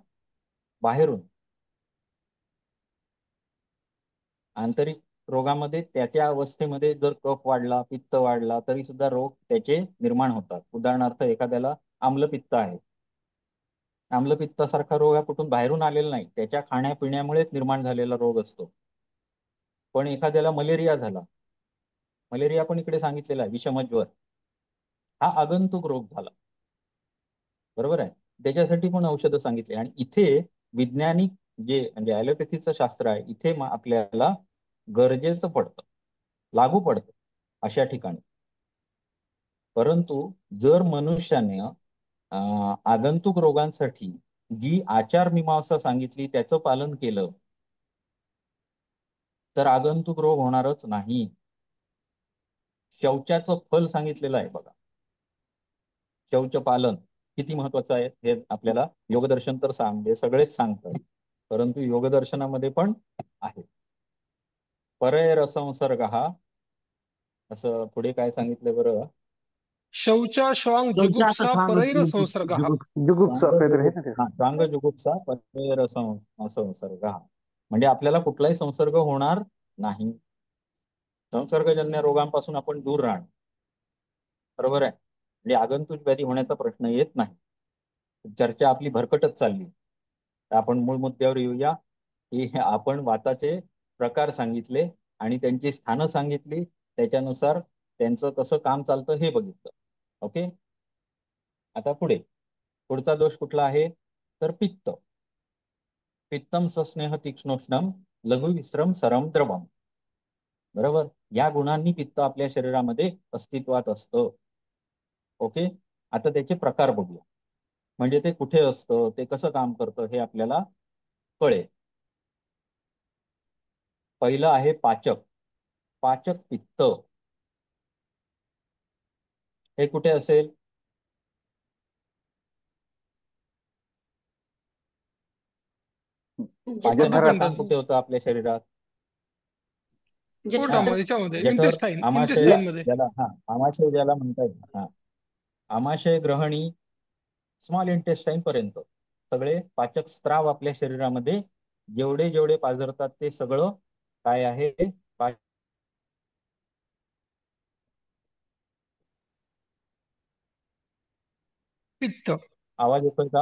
बाहेरून. आंतरिक रोगामध्ये त्या अवस्थेमध्ये जर कफ वाढला, पित्त वाढला तरी सुद्धा रोग त्याचे निर्माण होतात. उदाहरणार्थ एखाद्याला आम्लपित्त आहे. आम्लपित्तासारखा रोग हा कुठून बाहेरून आलेला नाही, त्याच्या खाण्यापिण्यामुळेच निर्माण झालेला रोग असतो. पण एखाद्याला मलेरिया झाला, मलेरिया पण इकडे सांगितलेला आहे, विषमज्वर, हा आगंतुक रोग झाला. बरोबर आहे? त्याच्यासाठी पण औषधं सांगितले. आणि इथे वैज्ञानिक जे म्हणजे ॲलोपॅथीचं शास्त्र आहे, इथे आपल्याला गरजेचं पडतं, लागू पडतं अशा ठिकाणी. परंतु जर मनुष्याने आगंतुक रोगांसाठी जी आचारमीमांसा सांगितली त्याचं पालन केलं तर आगंतुक रोग होणारच नाही. शौचाचं फल सांगितलेलं आहे बघा. शौच पालन किती महत्वाचं आहे हे आपल्याला योगदर्शन तर सगळेच सांगतात. परंतु योगदर्शनामध्ये पण आहे. परैरसंसर्ग हा, असं पुढे काय सांगितलं बरं? शौचा श्वांग जुगुप्सा परैर संसर्ग हा. जुगुप्सा काहीतरी आहे ना ते. स्वांग जुगुप्सा परैरसंसर्ग हा, म्हणजे आपल्याला कुठलाही संसर्ग होणार नाही. संसर्गजन्य रोगांपासून आपण दूर राहणार. बरोबर आहे, म्हणजे आगंतुक व्याधी होण्याचा प्रश्न येत नाही. चर्चा आपली भरकटच चालली. तर आपण मूळ मुद्द्यावर येऊया, की आपण वाताचे प्रकार सांगितले आणि त्यांची स्थानं सांगितली, त्याच्यानुसार त्यांचं कसं काम चालतं हे बघितलं. ओके, आता पुढचा दोष कुठला आहे तर पित्त. पित्तम सस्नेह तीक्ष्णोष्णम लघु विश्रम सरम द्रवम. बरोबर, या गुणांनी पित्त आपल्या शरीरामध्ये अस्तित्वात असतं. ओके, आता त्याचे प्रकार बघूया, म्हणजे ते कुठे असतं, ते कसं काम करतं हे आपल्याला कळेल. पहिलं आहे पाचक. पाचक पित्त हे कुठे असेल? पाचनाचं काम कुठे होतं आपल्या शरीरात? जठर. याच्यामध्ये जठर, आमाशय इंटेस्टाईन मध्ये. आमाशय ज्याला म्हणता येईल, आमाशय, ग्रहणी, स्मॉल इंटेस्टाईन पर्यंत सगळे पाचक स्त्राव आपल्या शरीरामध्ये जेवढे जेवढे पाझरतात ते सगळं काय आहे? पित्त. आवाज येतोय का?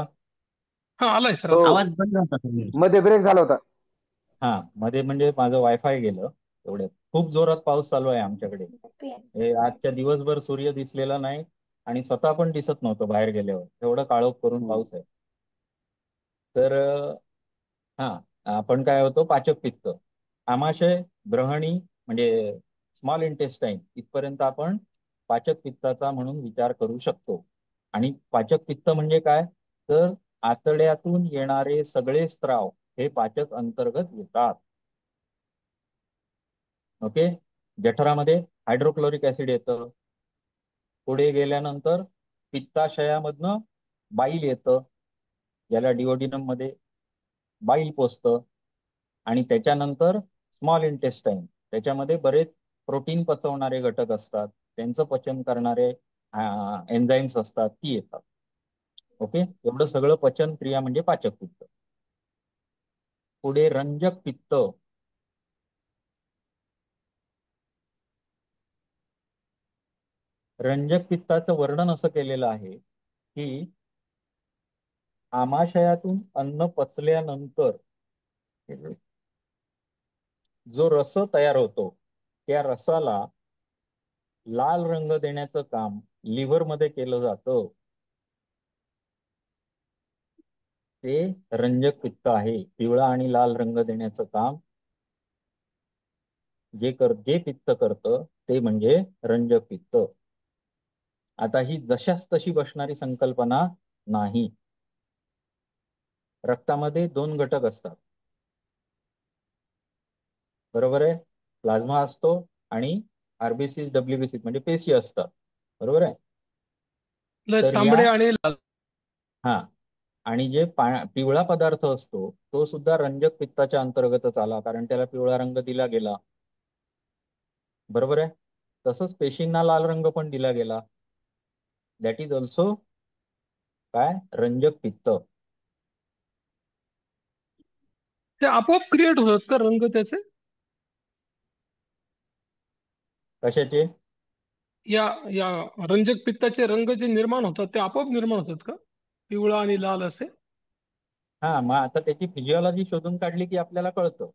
हा, आलाय सर. आवाज बंद होता सर. मध्ये ब्रेक झाला होता. मध्ये म्हणजे माझं वायफाय गेलं एवढ्यात. खूप जोरात पाऊस चालू आहे आमच्याकडे. आजच्या दिवसभर सूर्य दिसलेला नाही आणि स्वतः पण दिसत नव्हतं बाहेर गेल्यावर, एवढं काळोख करून पाऊस आहे. तर आपण काय होतो? पाचक पित्त, आमाशय, ग्रहणी म्हणजे स्मॉल इंटेस्टाईन इथपर्यंत आपण पाचक पित्ताचा म्हणून विचार करू शकतो. आणि पाचक पित्त म्हणजे काय तर आतड्यातून येणारे सगळे स्त्राव हे पाचक अंतर्गत येतात. ओके, जठरामध्ये हायड्रोक्लोरिक ऍसिड येतं. पुढे गेल्यानंतर पित्ताशयामधनं बाईल येतं, ज्याला डिओडिनम मध्ये बाईल पोचतं. आणि त्याच्यानंतर स्मॉल इंटेस्टाईन, त्याच्यामध्ये बरेच प्रोटीन पचवणारे घटक असतात, त्यांचं पचन करणारे एन्झाईम्स असतात, ती येतात. ओके, एवढं सगळं पचन क्रिया म्हणजे पाचक पित्त. पुढे रंजक पित्त. रंजक पित्ताचं वर्णन असं केलेलं आहे की आमाशयातून अन्न पचल्यानंतर जो रस तयार होतो, त्या रसाला लाल रंग देण्याचं काम लिव्हर मध्ये केलं जातं. ते रंजक पित्त आहे. पिवळा आणि लाल रंग देण्याचं काम जे पित्त करतं ते म्हणजे रंजक पित्त. आता ही जशाच तशी बसणारी संकल्पना नाही. रक्तामध्ये दोन घटक असतात, बरोबर आहे? प्लाझ्मा असतो आणि आरबीसी, डब्ल्यूबीसी म्हणजे पेशी असतात, बरोबर आहे? तर तांबडे आणि लाल. आणि जे पिवळा पदार्थ असतो तो सुद्धा रंजक पित्ताच्या अंतर्गतच आला, कारण त्याला पिवळा रंग दिला गेला, बरोबर आहे? तसंच पेशींना लाल रंग पण दिला गेला. दॅट इज ऑल्सो काय? रंजक पित्त. ते आपोआप क्रिएट होतात का रंग त्याचे? कशाचे? या या रंजक पित्ताचे रंग जे निर्माण होतात ते आपोआप निर्माण होतात का, पिवळा आणि लाल असे? मग आता त्याची फिजिओलॉजी शोधून काढली की आपल्याला कळतं.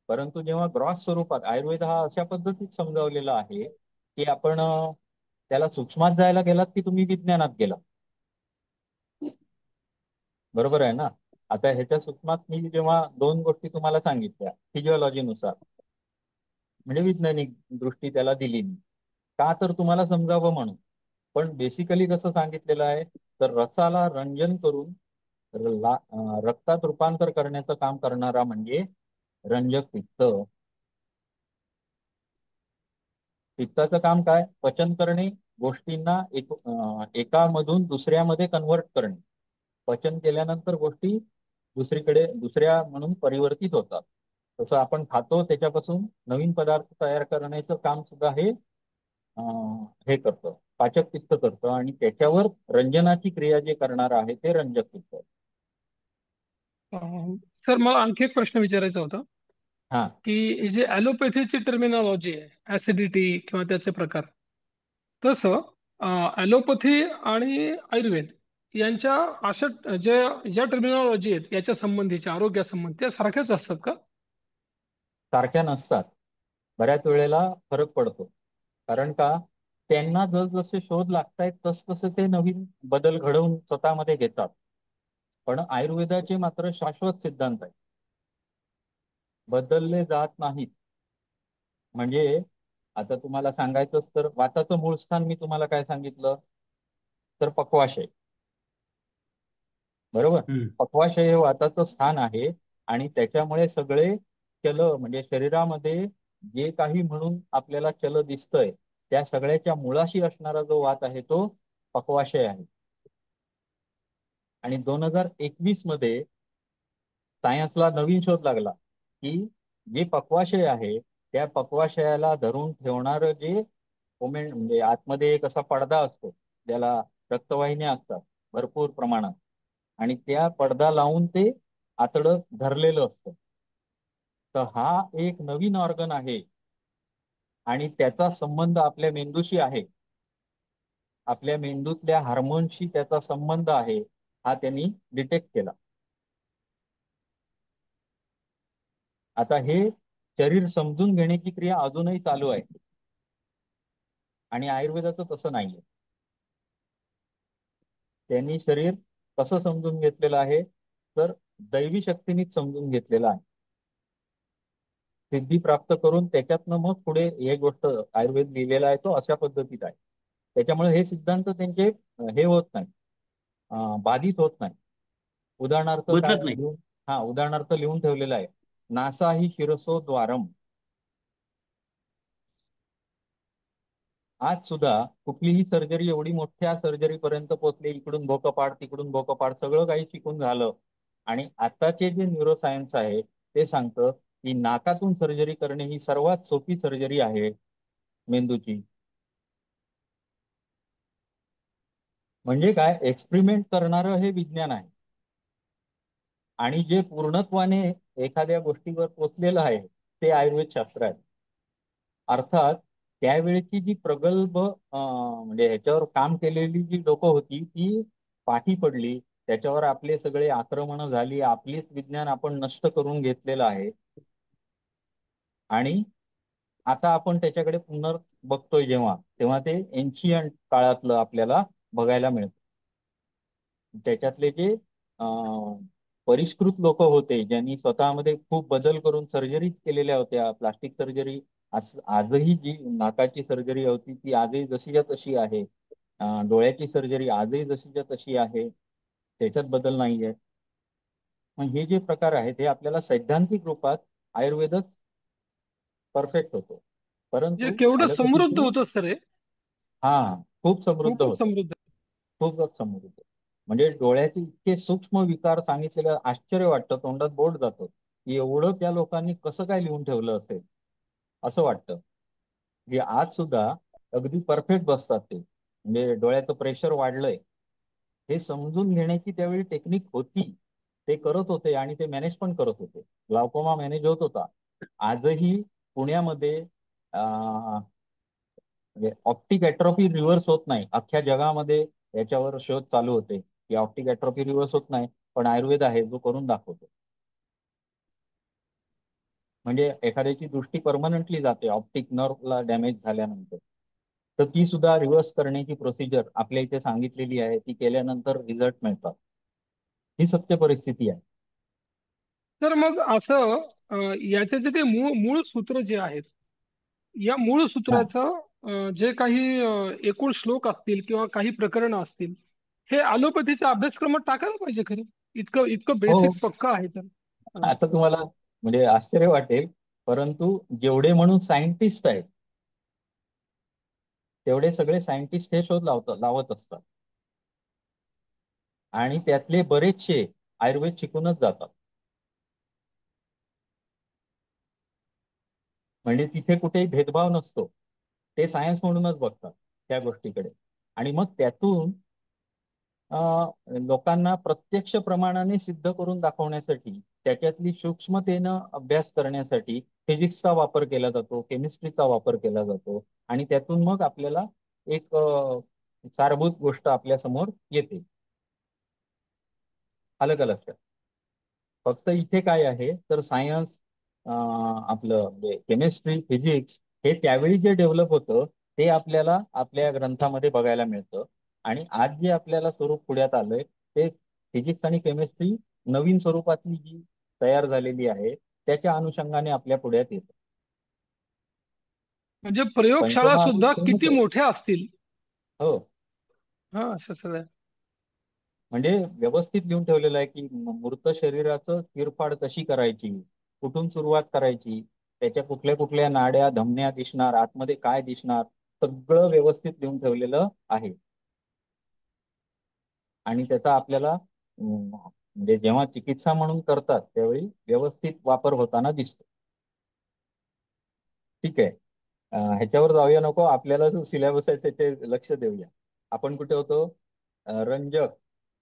परंतु जेव्हा ग्रॉस स्वरूपात आयुर्वेद हा अशा पद्धतीत समजावलेला आहे की आपण त्याला सूक्ष्मात जायला गेलात की तुम्ही विज्ञानात गेलात, बरोबर आहे ना? आता ह्याच्या सूक्ष्मात मी जेव्हा दोन गोष्टी तुम्हाला सांगितल्या फिजिओलॉजीनुसार, म्हणजे वैज्ञानिक दृष्टी त्याला दिली मी, का तर तुम्हाला समजावं म्हणून. पण बेसिकली कसं सांगितलेलं आहे तर रसाला रंजन करून रक्तात रूपांतर करण्याचं काम करणारा म्हणजे रंजक पित्त. पित्ताचं काम काय? पचन करणे, गोष्टींना एकामधून दुसऱ्यामध्ये कन्व्हर्ट करणे. पचन केल्यानंतर गोष्टी दुसरीकडे दुसऱ्या म्हणून परिवर्तित होतात. तसं आपण खातो त्याच्यापासून नवीन पदार्थ तयार करण्याचं काम सुद्धा हे करतं, पाचक पित्त करतं आणि त्याच्यावर रंजनाची क्रिया जे करणार आहे ते रंजक पित्त. सर मला आणखी एक प्रश्न विचारायचा होता हा, की जे ॲलोपॅथीची टर्मिनॉलॉजी आहे ऍसिडिटी किंवा त्याचे प्रकार, तसं ॲलोपॅथी आणि आयुर्वेद यांच्या अशा ज्या टर्मिनॉलॉजी आहेत याच्या संबंधीच्या आरोग्यासंबंधी त्या सारख्याच असतात का? सारख्या नसतात. बऱ्याच वेळेला फरक पडतो. कारण का, त्यांना जसजसे शोध लागतायत तसतसे ते नवीन बदल घडवून स्वतःमध्ये घेतात. पण आयुर्वेदाचे मात्र शाश्वत सिद्धांत आहेत, बदलले जात नाहीत. म्हणजे आता तुम्हाला सांगायचं तर वाताचं मूळ स्थान मी तुम्हाला काय सांगितलं, तर पक्वाशय. बरोबर, पक्वाशय हे वाताचं स्थान आहे आणि त्याच्यामुळे सगळे चल म्हणजे शरीरामध्ये जे काही म्हणून आपल्याला चल दिसतंय त्या सगळ्याच्या मुळाशी असणारा जो वात आहे तो पक्वाशय आहे. आणि 2021 मध्ये सायन्सला नवीन शोध लागला की जे पक्वाशय आहे त्या पक्वाशयाला धरून ठेवणारं जे म्हणजे आतमध्ये एक असा पडदा असतो, ज्याला रक्तवाहिन्या असतात भरपूर प्रमाणात, आणि त्या पडदा लावून ते आतडं धरलेलं असतं. तर हा एक नवीन ऑर्गन आहे आणि त्याचा संबंध आपल्या मेंदूशी आहे, आपल्या मेंदूतल्या हार्मोनशी त्याचा संबंध आहे, हा त्यांनी डिटेक्ट केला. आता हे शरीर समजून घेण्याची क्रिया अजूनही चालू आहे आणि आयुर्वेदाचं तसं नाहीये. त्यांनी शरीर कसं समजून घेतलेलं आहे, तर दैवी शक्तीनेच समजून घेतलेलं आहे. सिद्धी प्राप्त करून त्याच्यातनं मग पुढे हे गोष्ट आयुर्वेद लिहिलेला आहे तो अशा पद्धतीत आहे. त्याच्यामुळे हे सिद्धांत त्यांचे हे होत नाही, बाधित होत नाही. उदाहरणार्थ काय बदलत नाही. उदाहरणार्थ लिहून ठेवलेलं आहे, नासा ही शिरसो द्वारम. आज सुद्धा कुठलीही सर्जरी एवढी मोठ्या सर्जरी पर्यंत पोहोचली, इकडून भोकपाड तिकडून भोकपाड सगळं काही शिकून झालं आणि आताचे जे न्यूरोसायन्स आहे ते सांगतं की नाकातून सर्जरी करणे ही सर्वात सोपी सर्जरी आहे मेंदूची. म्हणजे काय, एक्सपेरिमेंट करणारं हे विज्ञान आहे आणि जे पूर्णत्वाने एखाद्या गोष्टीवर पोचलेलं आहे ते आयुर्वेद शास्त्र आहे. अर्थात त्यावेळेची जी प्रगल्भ म्हणजे ह्याच्यावर काम केलेली जी लोकं होती ती पाठी पडली, त्याच्यावर आपले सगळे आक्रमण झाली, आपलीच विज्ञान आपण नष्ट करून घेतलेलं आहे आणि आता आपण त्याच्याकडे पुन्हा बघतोय जेव्हा तेव्हा ते एन्शियंट काळातलं आपल्याला बघायला मिळतं. त्याच्यातले जे परिष्कृत लोक होते ज्यांनी स्वतःमध्ये खूप बदल करून सर्जरीज केलेल्या होत्या, प्लास्टिक सर्जरी, आजही जी नाकाची सर्जरी होती ती आजही जशीच्या तशी आहे, डोळ्याची सर्जरी आजही जशीच्या तशी आहे, त्याच्यात बदल नाहीये. मग हे जे प्रकार आहेत हे आपल्याला सैद्धांतिक रूपात आयुर्वेदच परफेक्ट होतो, हे परंतु केवढं समृद्ध ॲलोपॅथीचे होतं सर हे, खूप समृद्ध खूपच होतं, समृद्ध. खूपच समृद्ध. म्हणजे डोळ्याचे इतके सूक्ष्म विकार सांगितलेलं आश्चर्य वाटतं, तोंडात बोट जातं की एवढं त्या लोकांनी कसं काय लिहून ठेवलं असेल असं वाटतं. की आज सुद्धा अगदी परफेक्ट बसतात ते, म्हणजे डोळ्याचं प्रेशर वाढलंय हे समजून घेण्याची त्यावेळी टेक्निक होती, ते करत होते आणि ते मॅनेज पण करत होते. ग्लाउकोमा मॅनेज होत होता. आजही पुण्यामध्ये म्हणजे ऑप्टिक ॲट्रॉफी रिव्हर्स होत नाही, अख्ख्या जगामध्ये याच्यावर शोध चालू होते की ऑप्टिक ॲट्रॉफी रिव्हर्स होत नाही, पण आयुर्वेद आहे जो करून दाखवतो. म्हणजे एखाद्याची दृष्टी परमनंटली जाते ऑप्टिक नर्वला डॅमेज झाल्यानंतर, तर ती सुद्धा रिव्हर्स करण्याची प्रोसिजर आपल्या इथे सांगितलेली आहे, ती केल्यानंतर रिझल्ट मिळतात. ही सत्य परिस्थिती आहे. तर मग असं याचे जे मूळ मूळ सूत्र जे आहेत, या मूळ हा. सूत्राचं जे काही एकूण श्लोक असतील किंवा काही प्रकरणं असतील, हे ॲलोपॅथीच्या अभ्यासक्रमात टाकायला पाहिजे खरं. इतकं इतकं हो, बेसिक पक्का आहे तर. आता तुम्हाला म्हणजे आश्चर्य वाटेल, परंतु जेवढे म्हणून सायंटिस्ट आहेत तेवढे सगळे सायंटिस्ट हे शोध लावत असतात आणि त्यातले बरेचसे आयुर्वेद शिकूनच जातात. म्हणजे तिथे कुठेही भेदभाव नसतो. ते सायन्स म्हणूनच बघतात त्या गोष्टीकडे. आणि मग त्यातून लोकांना प्रत्यक्ष प्रमाणाने सिद्ध करून दाखवण्यासाठी, त्याच्यातली सूक्ष्मतेनं अभ्यास करण्यासाठी फिजिक्सचा वापर केला जातो, केमिस्ट्रीचा वापर केला जातो. आणि त्यातून मग आपल्याला एक सारभूत गोष्ट आपल्या समोर येते. आलं का लक्षात? फक्त इथे काय आहे तर सायन्स, आपलं केमिस्ट्री, फिजिक्स हे त्यावेळी जे डेव्हलप होतं ते आपल्याला आपल्या ग्रंथामध्ये बघायला मिळतं. आणि आज जे आपल्याला स्वरूप पुढ्यात आलंय ते फिजिक्स आणि केमिस्ट्री नवीन स्वरूपातली जी तयार झालेली आहे त्याच्या अनुषंगाने आपल्या पुढ्यात येतं. म्हणजे प्रयोगशाळा पंचमहाभूत सुद्धा सेमच किती आहे. मोठ्या असतील. हो, हा, असं सगळं. म्हणजे व्यवस्थित लिहून ठेवलेलं आहे की मूर्त शरीराचं तीरफाड कशी करायची, कुठून सुरुवात करायची, त्याच्या कुठल्या कुठल्या नाड्या धमन्या दिसणार, आतमध्ये काय दिसणार, सगळं व्यवस्थित लिहून ठेवलेलं आहे. आणि त्याचा आपल्याला म्हणजे जेव्हा चिकित्सा म्हणून करतात त्यावेळी व्यवस्थित वापर होताना दिसतो. ठीक आहे. ह्याच्यावर जाऊया नको, आपल्याला जो सिलेबस आहे त्याचे लक्ष देऊया. आपण कुठे होतो? रंजक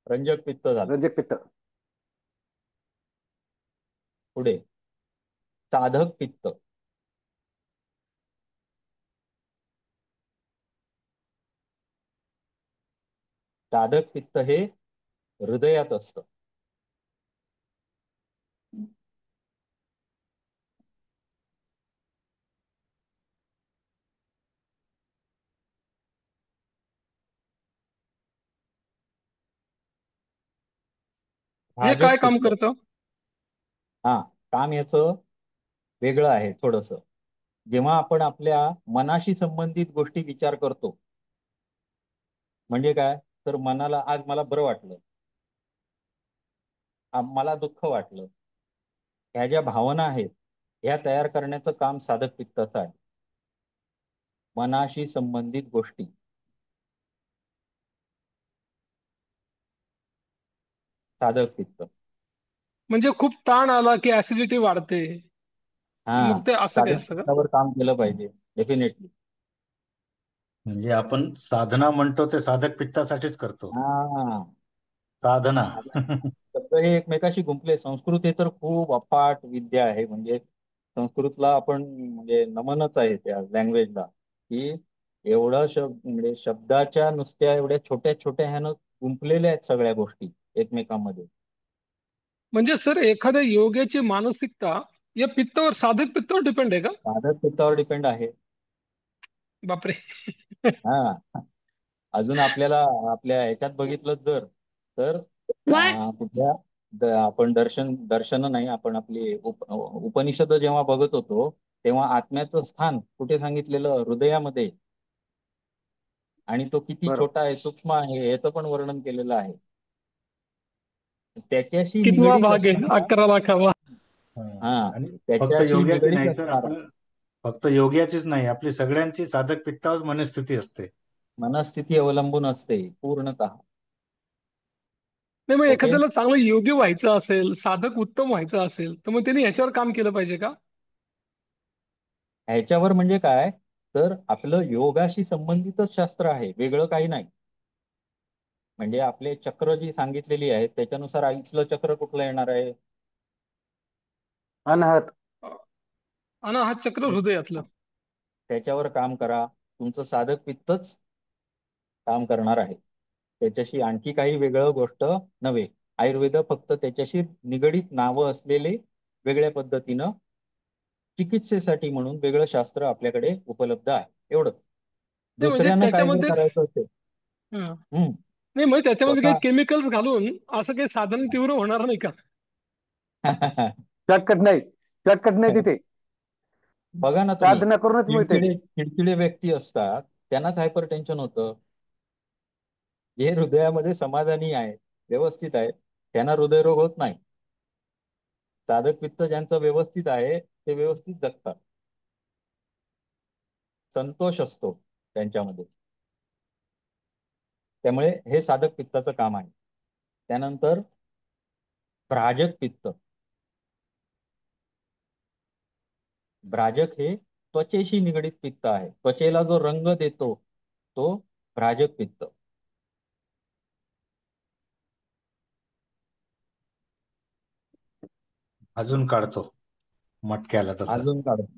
रंजक पित्त झालं. रंजक पित्त. पुढे साधक पित्त. साधक पित्त हे हृदयात असतं. हे काय भाजक काम पित्त. करतं? हा, काम याचं वेगळं आहे थोडस. जेव्हा आपण आपल्या मनाशी संबंधित गोष्टी विचार करतो, म्हणजे काय तर मनाला आज मला बरं वाटलं, मला दुःख वाटलं, ह्या ज्या भावना आहेत ह्या तयार करण्याचं काम साधक पित्ताचं आहे. मनाशी संबंधित गोष्टी साधक पित्त. म्हणजे खूप ताण आला की ऍसिडिटी वाढते, हा, मग ते असं काय साधक असतं का? पित्तावर काम केलं पाहिजे डेफिनेटली. म्हणजे आपण साधना म्हणतो ते साधक पित्तासाठीच करतो. हा, साधना. शब्द हे एकमेकाशी गुंफले. संस्कृत हे तर खूप अफाट विद्या आहे. म्हणजे संस्कृतला आपण म्हणजे नमनच आहे त्या लँग्वेजला, की एवढा शब्द म्हणजे शब्दाच्या नुसत्या एवढ्या छोट्या छोट्या ह्यानं गुंफलेल्या आहेत सगळ्या गोष्टी एकमेकांमध्ये. म्हणजे सर एखाद्या योग्याची मानसिकता या पित्तावर, साधक पित्तावर डिपेंड आहे का? साधक पित्तावर डिपेंड आहे. बापरे. हा, अजून आपल्याला आपल्या ह्याच्यात बघितलं जर तर वाट कुठल्या आपण दर्शन नाही, आपण आपली उपनिषद जेव्हा बघत होतो तेव्हा आत्म्याचं स्थान कुठे सांगितलेलं? हृदयामध्ये. आणि तो किती बरोबर. छोटा आहे, सूक्ष्म आहे याचं पण वर्णन केलेलं आहे. त्याच्याशी कितवा निगडीत भाग आहे? असणारा, 11 लाखावा. हा, आणि फक्त त्याच्याशी योग्याची निगडीत नाही सर, असणारा आपलं फक्त योग्याचीच नाही, आपली सगळ्यांची साधक पित्तावर मनस्थिती असते. मनस्थिती अवलंबून असते पूर्णतः. नाही, मग ओके, एखाद्याला चांगलं योग्य व्हायचं असेल, साधक उत्तम व्हायचं असेल, तर मग त्यांनी ह्याच्यावर काम केलं पाहिजे का? ह्याच्यावर म्हणजे काय तर आपलं योगाशी संबंधितच शास्त्र आहे, वेगळं काही नाही. म्हणजे आपले चक्र जी सांगितलेली आहेत त्याच्यानुसार आईचं चक्र कुठलं येणार आहे? अनाहत. अनाहत चक्र हृदयातलं. त्याच्यावर काम करा, तुमचं साधक पित्तच काम करणार आहे. त्याच्याशी आणखी काही वेगळं गोष्ट नव्हे. आयुर्वेद फक्त त्याच्याशी निगडीत नावं असलेले वेगळ्या पद्धतीनं चिकित्सेसाठी म्हणून वेगळं शास्त्र आपल्याकडे उपलब्ध आहे, एवढंच. नाही म्हणजे दुसऱ्यानं काय जर त्याच्यामध्ये करायचं असेल, हा. हम्म, नाही, मग त्याच्यामध्ये काही स्वतः केमिकल्स घालून असं काही साधन तीव्र होणार नाही का? शॉर्टकट नाही. शॉर्टकट नाही तिथे. बघा ना तुम्ही, साधना करूनच मिळते ते. चिडचिडे व्यक्ती असतात त्यांनाच हायपर टेन्शन होतं. जे हृदयामध्ये समाधानी आहे, व्यवस्थित आहे, त्यांना हृदयरोग होत नाही. साधक पित्त ज्यांचं व्यवस्थित आहे ते व्यवस्थित जगतात, संतोष असतो त्यांच्यामध्ये. त्यामुळे हे साधक पित्ताचं काम आहे. त्यानंतर भ्राजक पित्त. भ्राजक हे त्वचेशी निगडीत पित्त आहे. त्वचेला जो रंग देतो तो भ्राजक पित्त. अजून काढतो मटक्याला तसं. अजून काढतो.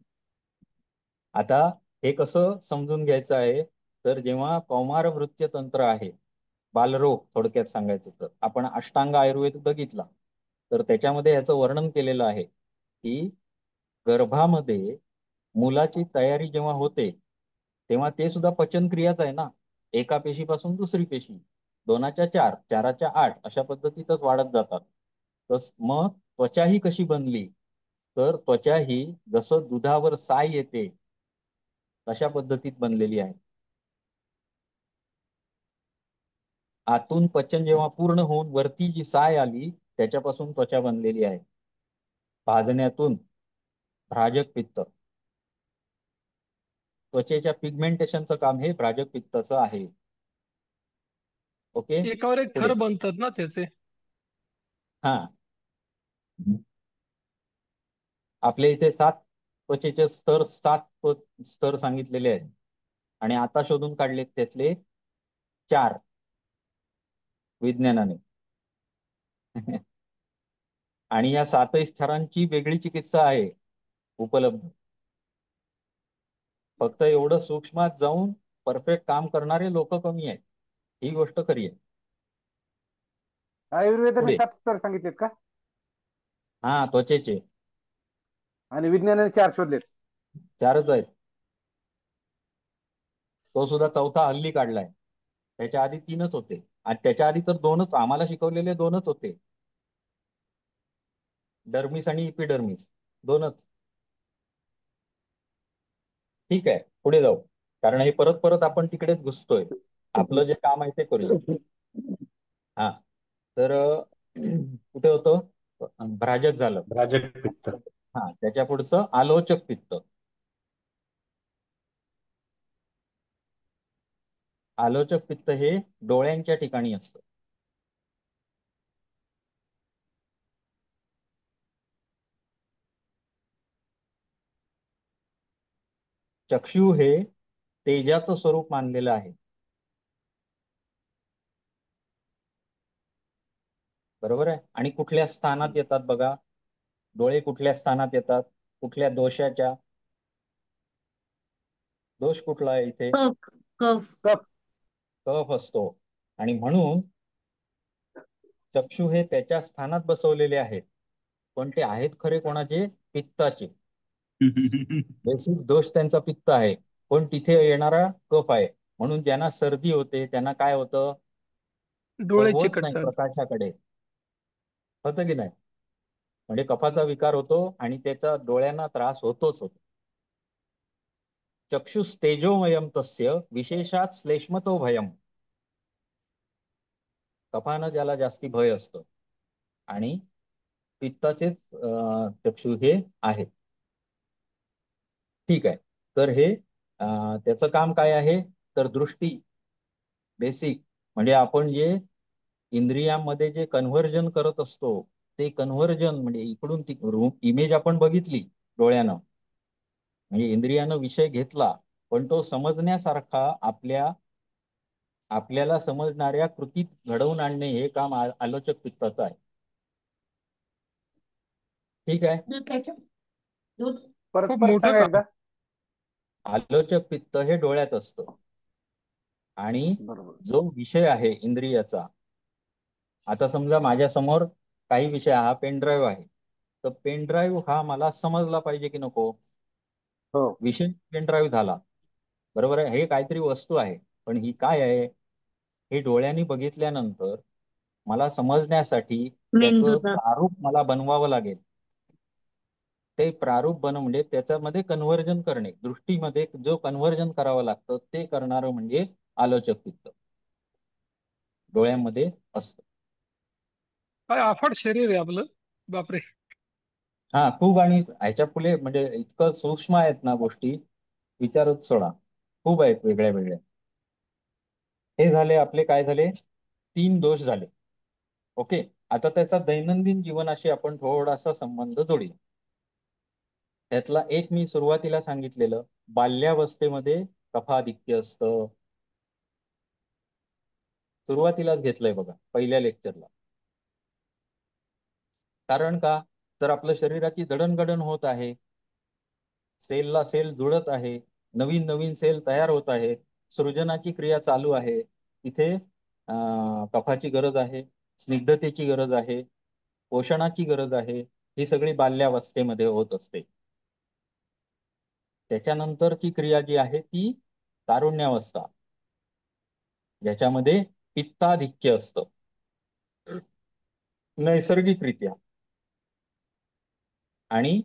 आता हे कसं समजून घ्यायचं आहे, तर जेव्हा कौमार भृत्य तंत्र आहे, बालरोग थोडक्यात सांगायचं तर आपण अष्टांग आयुर्वेद बघितला, तर त्याच्यामध्ये याचं वर्णन केलेलं आहे की गर्भामध्ये मुलाची तयारी जेव्हा होते तेव्हा ते सुद्धा पचनक्रियाच आहे ना. एका पेशीपासून दुसरी पेशी, दोनाच्या चार, चाराच्या आठ अशा पद्धतीतच वाढत जातात. तस मग त्वचा ही कशी बनली, तर त्वचा ही जसं दुधावर साय येते तशा पद्धतीत बनलेली आहे. आतून पचन जेव्हा पूर्ण होऊन वरती जी साय आली त्याच्यापासून त्वचा बनलेली आहे. भाजण्यातून भ्राजक पित्त. त्वचेच्या पिगमेंटेशनचं काम हे भ्राजक पित्ताचं आहे. ओके, एकावर एक पुढे. थर बनतात ना त्याचे. हा, आपल्या इथे 7 त्वचेचे स्तर, 7 स्तर सांगितलेले आहेत आणि आता शोधून काढलेत त्यातले 4 विज्ञानाने. आणि या 7ही स्तरांची वेगळी चिकित्सा आहे उपलब्ध. फक्त एवढं सूक्ष्मात जाऊन परफेक्ट काम करणारे लोक कमी आहेत, ही गोष्ट खरी आहे. आयुर्वेदाने पुढे. 7 स्तर सांगितलेत का? हा, त्वचेचे आणि विज्ञानाने 4 शोधलेत. 4च आहेत. तो सुद्धा 4था हल्ली काढलाय. त्याच्या आधी 3च होते आणि त्याच्या आधी तर 2च आम्हाला शिकवलेले 2च होते, डर्मिस आणि इपिडर्मिस 2च. ठीक आहे, पुढे जाऊ, कारण हे परत परत आपण तिकडेच घुसतोय. आपलं जे काम आहे ते करूया. हा, तर कुठे होतं, भ्राजक झालं. भ्राजक पित्त. हा, त्याच्या पुढचं आलोचक पित्त. आलोचक पित्त हे डोळ्यांच्या ठिकाणी असतं. चक्षु हे तेजाचं स्वरूप मानलेलं आहे. बरोबर आहे. आणि कुठल्या स्थानात येतात बघा, डोळे कुठल्या स्थानात येतात, कुठल्या दोषाच्या, दोष कुठला आहे इथे, कफ कफ कफ. कफ असतो. आणि म्हणून चक्षु हे त्याच्या स्थानात बसवलेले आहेत, पण ते आहेत खरे कोणाचे, पित्ताचे. बेसिक दोष त्यांचा पित्त आहे, पण तिथे येणारा कफ आहे. म्हणून ज्यांना सर्दी होते त्यांना काय होतं, डोळे बघवत नाही चिकटतात. प्रकाशाकडे, होतं की नाही. म्हणजे कफाचा विकार होतो आणि त्याचा डोळ्यांना त्रास होतोच होतो. चक्षुस्तेजोमयम तस्य विशेषात श्लेष्मतो भयम. कफानं ज्याला जास्ती भय असतं आणि पित्ताचेच चक्षु हे आहेत. ठीक आहे, तर हे त्याचं काम काय आहे, तर दृष्टी बेसिक, म्हणजे आपण जे इंद्रियांमध्ये जे कन्व्हर्जन करत असतो ते कन्व्हर्जन, म्हणजे इकडून तिकडून इमेज आपण बघितली डोळ्यानं, म्हणजे इंद्रियानं विषय घेतला, पण तो समजण्यासारखा आपल्याला समजणाऱ्या कृतीत घडवून आणणे हे काम आलोचक पित्ताचं आहे. ठीक आहे. दूध प्यायचं? दूध. परत खूप परत मोठं सांगा काम. एकदा. आलोचक पित्त हे डोळ्यात असतं आणि बरोबर. जो विषय आहे इंद्रियाचा, आता समजा माझ्या समोर काही विषय, हा पेन ड्राईव्ह आहे, तर पेन ड्राईव्ह हा मला समजला पाहिजे की नको, हो. विषय पेन ड्राईव्ह झाला. बरोबर आहे, हे काहीतरी वस्तू आहे, पण ही काय आहे हे डोळ्यांनी बघितल्यानंतर मला समजण्यासाठी त्याचं मेंदूला. प्रारूप मला बनवावं लागेल. ते प्रारूप म्हणजे त्याच्यामध्ये कन्व्हर्जन करणे, दृष्टीमध्ये जो कन्व्हर्जन करावं लागतं ते करणारं म्हणजे आलोचक पित्त डोळ्यांमध्ये असतं. काय अफाट शरीर आहे आपलं, बापरे. हा, खूप. आणि ह्याच्या पुढे म्हणजे इतकं सूक्ष्म आहेत ना गोष्टी, विचारच सोडा, खूप आहेत वेगळ्या वेगळ्या. हे झाले आपले, काय झाले, 3 दोष झाले. ओके. आता त्याचा दैनंदिन जीवनाशी आपण थोडासा संबंध जोडूया. त्यातला एक मी सुरुवातीला सांगितलेलं, बाल्यावस्थेमध्ये कफाधिक्य असतं. सुरुवातीलाच घेतलंय बघा, पहिल्या लेक्चरला. कारण का? तर आपलं शरीराची जडणघडण होत आहे, सेलला सेल जुळत आहे, नवीन नवीन सेल तयार होत आहेत, सृजनाची क्रिया चालू आहे. इथे कफाची गरज आहे, स्निग्धतेची गरज आहे, पोषणाची गरज आहे. ही सगळी बाल्यावस्थेमध्ये होत असते. त्याच्यानंतरची क्रिया जी आहे ती तारुण्यावस्था, ज्याच्यामध्ये पित्ताधिक्य असतं नैसर्गिकरित्या. आणि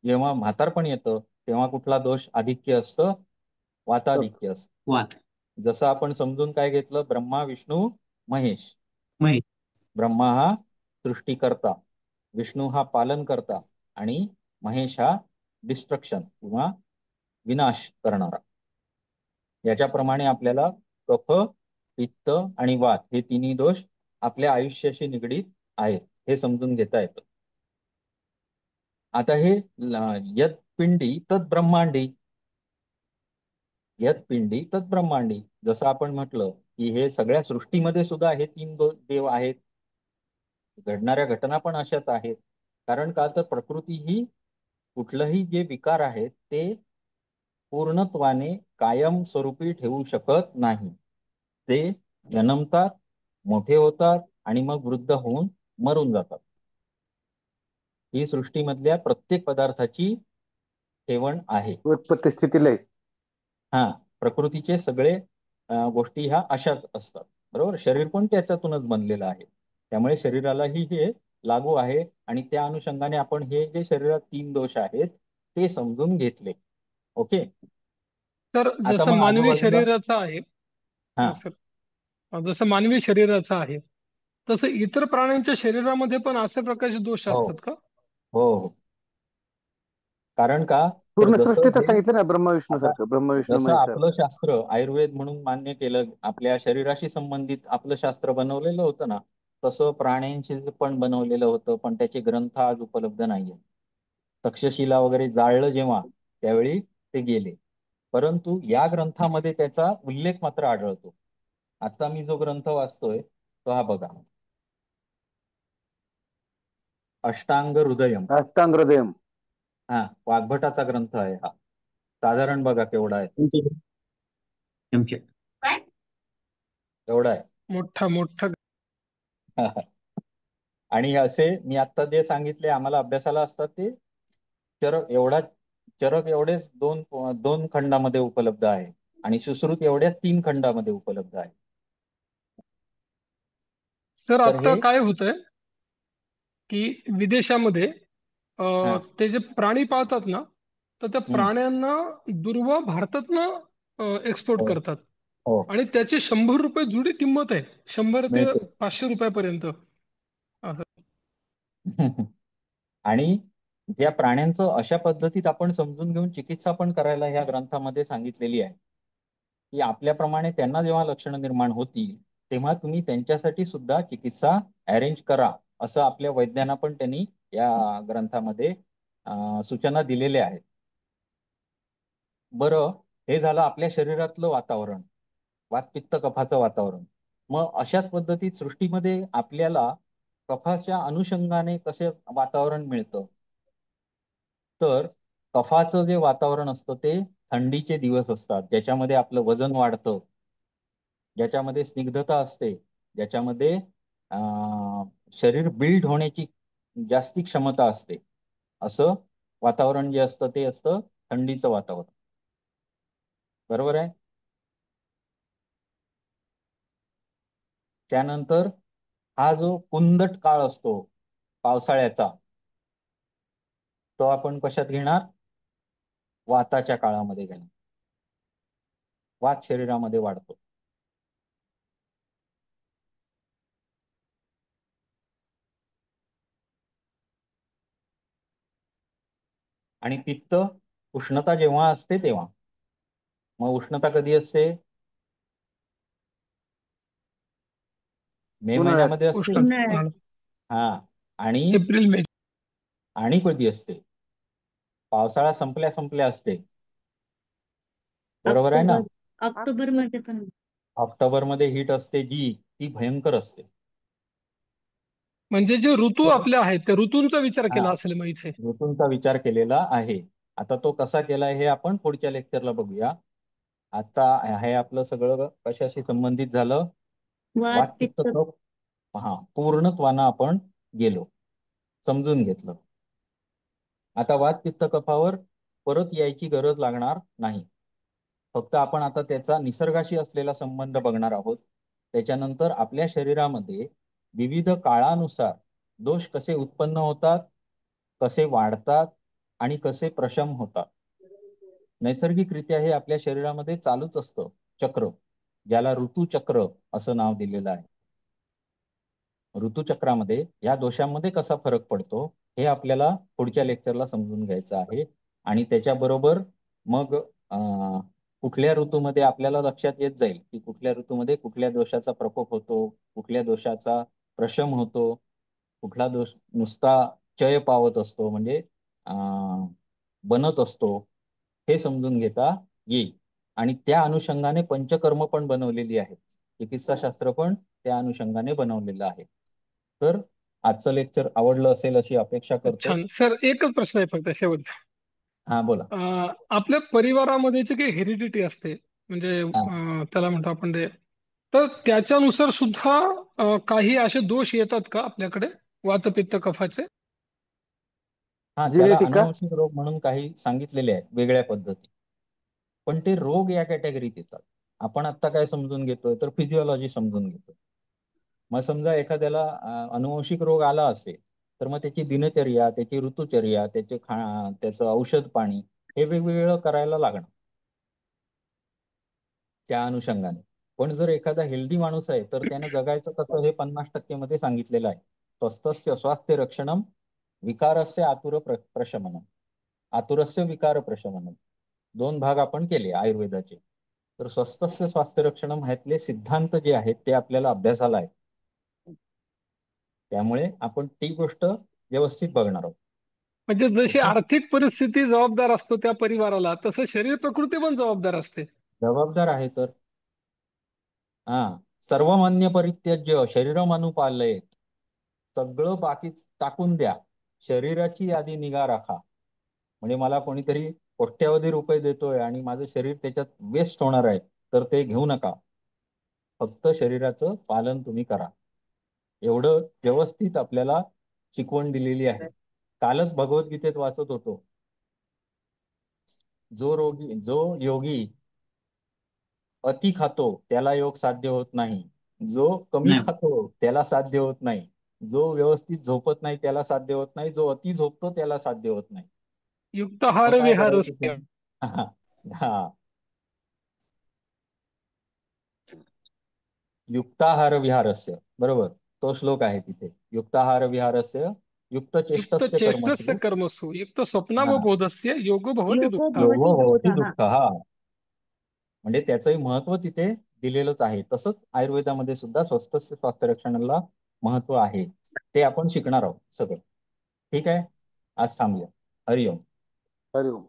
जेव्हा म्हातारपण येतं तेव्हा कुठला दोष आधिक्य असतं? वाताधिक्य असतं. वात जसं आपण समजून काय घेतलं, ब्रह्मा विष्णू महेश. महेश. ब्रह्मा हा सृष्टीकर्ता, विष्णू हा पालन करता आणि महेश हा डिस्ट्रक्शन किंवा विनाश करणारा. याच्याप्रमाणे आपल्याला कफ, पित्त आणि वात हे तिन्ही दोष आपल्या आयुष्याशी निगडीत आहेत हे समजून घेता येतं. आता हे यत पिंडी तत् ब्रह्मांडी, यत पिंडी तत् ब्रह्मांडी, जसं आपण म्हटलं की हे सगळ्या सृष्टीमध्ये सुद्धा हे तीन देव आहेत. घडणाऱ्या घटना पण अशाच आहेत. कारण का? तर प्रकृती ही कुठलंही जे विकार आहेत ते पूर्णत्वाने कायम स्वरूपी ठेवू शकत नाही. ते जन्मतात, मोठे होतात आणि मग वृद्ध होऊन मरून जातात. ही सृष्टीमधल्या प्रत्येक पदार्थाची ठेवण आहे. उत्पत्ती स्थिती लय. हा, प्रकृतीचे सगळे गोष्टी ह्या अशाच असतात. बरोबर. शरीर पण त्याच्यातूनच बनलेलं आहे, त्यामुळे शरीरालाही हे लागू आहे. आणि त्या अनुषंगाने आपण हे जे शरीरात तीन दोष आहेत ते समजून घेतले. ओके. तर आता जसं मग मानवी आजूबाजूला शरीराचं आहे, हा सर, जसं मानवी शरीराचं आहे तसं इतर प्राण्यांच्या शरीरामध्ये पण अशा प्रकारचे दोष हो असतात का? हो हो. कारण का? तर पूर्ण जसं सृष्टीतच हे सांगितलं ना, ब्रह्मा विष्णू आता सारखं, ब्रह्मा विष्णू जसं महेश आपलं सारखं. शास्त्र आयुर्वेद म्हणून मान्य केलं, आपल्या शरीराशी संबंधित आपलं शास्त्र बनवलेलं होतं ना, तसं प्राण्यांशी पण बनवलेलं होतं, पण त्याचे ग्रंथ आज उपलब्ध नाहीये. तक्षशिला वगैरे जाळलं जेव्हा, त्यावेळी ते गेले. परंतु या ग्रंथामध्ये त्याचा उल्लेख मात्र आढळतो. आता मी जो ग्रंथ वाचतोय तो हा बघा, अष्टांग हृदयम. अष्टांग हृदयम. हा, वाग्भटाचा ग्रंथ आहे हा. साधारण बघा केवढा आहे, चमचे. एवढा आहे. मोठा मोठा. आणि असे मी आता जे सांगितले आम्हाला अभ्यासाला असतात ते चरक एवढेच दोन दोन खंडामध्ये उपलब्ध आहे आणि सुश्रुत एवढ्याच 3 खंडामध्ये उपलब्ध आहे. सर तर आता हे काय होतंय की विदेशामध्ये हा ते जे प्राणी पाळतात ना, तर त्या हम्म, प्राण्यांना दुर्वा भारतातनं एक्सपोर्ट हो करतात हो आणि त्याची 100 रुपये जुडी किंमत आहे, 100 ते मिळते. 500 रुपयापर्यंत. असं. आणि त्या प्राण्यांचं अशा पद्धतीत आपण समजून घेऊन चिकित्सा पण करायला ह्या ग्रंथामध्ये सांगितलेली आहे की आपल्याप्रमाणे त्यांना जेव्हा लक्षणं निर्माण होतील तेव्हा तुम्ही त्यांच्यासाठी सुद्धा चिकित्सा अरेंज करा, असं आपल्या वैज्ञाना पण त्यांनी या ग्रंथामध्ये सूचना दिलेल्या आहेत. बरं, हे झालं आपल्या शरीरातलं वातावरण, वातपित्त कफाचं वातावरण. मग अशाच पद्धतीत सृष्टीमध्ये आपल्याला कफाच्या अनुषंगाने कसे वातावरण मिळतं? तर कफाचं जे वातावरण असतं ते थंडीचे दिवस असतात, ज्याच्यामध्ये आपलं वजन वाढतं, ज्याच्यामध्ये स्निग्धता असते, ज्याच्यामध्ये शरीर बिल्ड होण्याची जास्ती क्षमता असते, असं वातावरण जे असतं ते असतं थंडीचं वातावरण. बरोबर आहे. त्यानंतर हा जो कुंदट काळ असतो पावसाळ्याचा, तो आपण कशात घेणार? वाताच्या काळामध्ये घेणार. वात शरीरामध्ये वाढतो. आणि पित्त उष्णता जेव्हा असते तेव्हा. मग उष्णता कधी असते? मे उन्हाळ्यात. महिन्यामध्ये असते. उष्ण उन्हाळ्यात. हा. आणि एप्रिल मे. आणि कधी असते? पावसाळा संपल्या संपल्या असते. बरोबर आहे ना? ऑक्टोबर मध्ये पण. ऑक्टोबर मध्ये हीट असते जी ती भयंकर असते. म्हणजे जे ऋतू आपले आहेत त्या ऋतूंचा विचार हा. केला असेल मग इथे. ऋतूंचा विचार केलेला आहे. आता तो कसा केलाय हे आपण पुढच्या लेक्चरला बघूया. आता हे आपलं सगळं कशाशी संबंधित झालं? वात वातपित्त पित्त. कफ. हा, पूर्णत्वानं आपण गेलो, समजून घेतलं. आता वात पित्त कफावर परत यायची गरज लागणार नाही. फक्त आपण आता त्याचा निसर्गाशी असलेला संबंध बघणार आहोत. त्याच्यानंतर आपल्या शरीरामध्ये विविध काळानुसार दोष कसे उत्पन्न होतात, कसे वाढतात आणि कसे प्रशम होतात. नैसर्गिकरित्या हे आपल्या शरीरामध्ये चालूच असतं चक्र, ज्याला ऋतुचक्र असं नाव दिलेलं आहे. ऋतुचक्रामध्ये या दोषांमध्ये कसा फरक पडतो हे आपल्याला पुढच्या लेक्चरला समजून घ्यायचं आहे. आणि त्याच्याबरोबर मग कुठल्या ऋतूमध्ये आपल्याला लक्षात येत जाईल की कुठल्या ऋतूमध्ये कुठल्या दोषाचा प्रकोप होतो, कुठल्या दोषाचा प्रशम होतो, कुठला दोष नुसता क्षय पावत असतो, म्हणजे बनत असतो, हे समजून घेता येईल. आणि त्या अनुषंगाने पंचकर्म पण बनवलेली आहेत. चिकित्साशास्त्र पण त्या अनुषंगाने बनवलेलं आहे. तर आजचं लेक्चर आवडलं असेल अशी अपेक्षा करतो. छान सर, एकच प्रश्न आहे फक्त शेवटचा. हा, बोला. आपल्या परिवारामध्ये जे काही हेरिडिटी असते, म्हणजे त्याला म्हणतो आपण ते, तर त्याच्यानुसार सुद्धा काही असे दोष येतात का आपल्याकडे वातपित्त कफाचे? हा, त्याला जेनेटिक का? अनुवंशिक रोग म्हणून काही सांगितलेले आहेत वेगळ्या पद्धती. पण ते रोग या कॅटेगरीत येतात. आपण आता काय समजून घेतोय तर फिजिओलॉजी समजून घेतोय. मग समजा एखाद्याला अनुवंशिक रोग आला असेल तर मग त्याची दिनचर्या, त्याची ऋतुचर्या, त्याचं औषध पाणी हे वेगवेगळं करायला लागणार त्या अनुषंगाने. पण जर एखादा हेल्दी माणूस आहे तर त्यानं जगायचं कसं हे 50% मध्ये सांगितलेलं आहे. स्वस्थस्य स्वास्थ्य रक्षणम विकारस्य आतुर प्रशमनम. आतुरस्य विकार प्रशमनम 2 भाग आपण केले आयुर्वेदाचे. तर स्वस्थस्य स्वास्थ्य रक्षणम ह्यातले सिद्धांत जे आहेत ते आपल्याला अभ्यासाला आहेत. त्यामुळे आपण ती गोष्ट व्यवस्थित बघणार आहोत. म्हणजे जशी आर्थिक परिस्थिती जबाबदार असतो त्या परिवाराला, तसं शरीर प्रकृती पण जबाबदार असते. जबाबदार आहे तर. सर्वमान्य परित्यज्य शरीरम अनुपालयेत. सगळं बाकी टाकून द्या, शरीराची आधी निगा राखा. म्हणजे मला कोणीतरी कोट्यावधी रुपये देतोय आणि माझं शरीर त्याच्यात वेस्ट होणार आहे तर ते घेऊ नका. फक्त शरीराचं पालन तुम्ही करा. एवढं व्यवस्थित आपल्याला शिकवण दिलेली आहे. कालच भगवद्गीतेत वाचत होतो, जो योगी अति खातो त्याला योग साध्य होत नाही, जो कमी नाही. खातो त्याला साध्य होत नाही, जो व्यवस्थित झोपत नाही त्याला साध्य होत नाही, जो अति झोपतो त्याला साध्य होत नाही. युक्ताहार मग काय करायचं विहारस्य. तुम्ही? हा, युक्ताहार विहारस्य, बरोबर, तो श्लोक आहे तिथे. युक्ताहार विहारस्य युक्त युक्त चेष्टस्य चेष्टस्य कर्मसु कर्मसु युक्त स्वप्नावबोधस्य योगो भवति योग दुःखः. योगो भवति भवति दुःखः. दुःख. हा, म्हणजे त्याचंही महत्व तिथे दिलेलंच आहे. तसंच आयुर्वेदामध्ये सुद्धा स्वस्थ स्वास्थ्य रक्षणाला महत्व आहे. ते आपण शिकणार आहोत सगळं. ठीक आहे, आज थांबूया. हरिओम. हरिओम.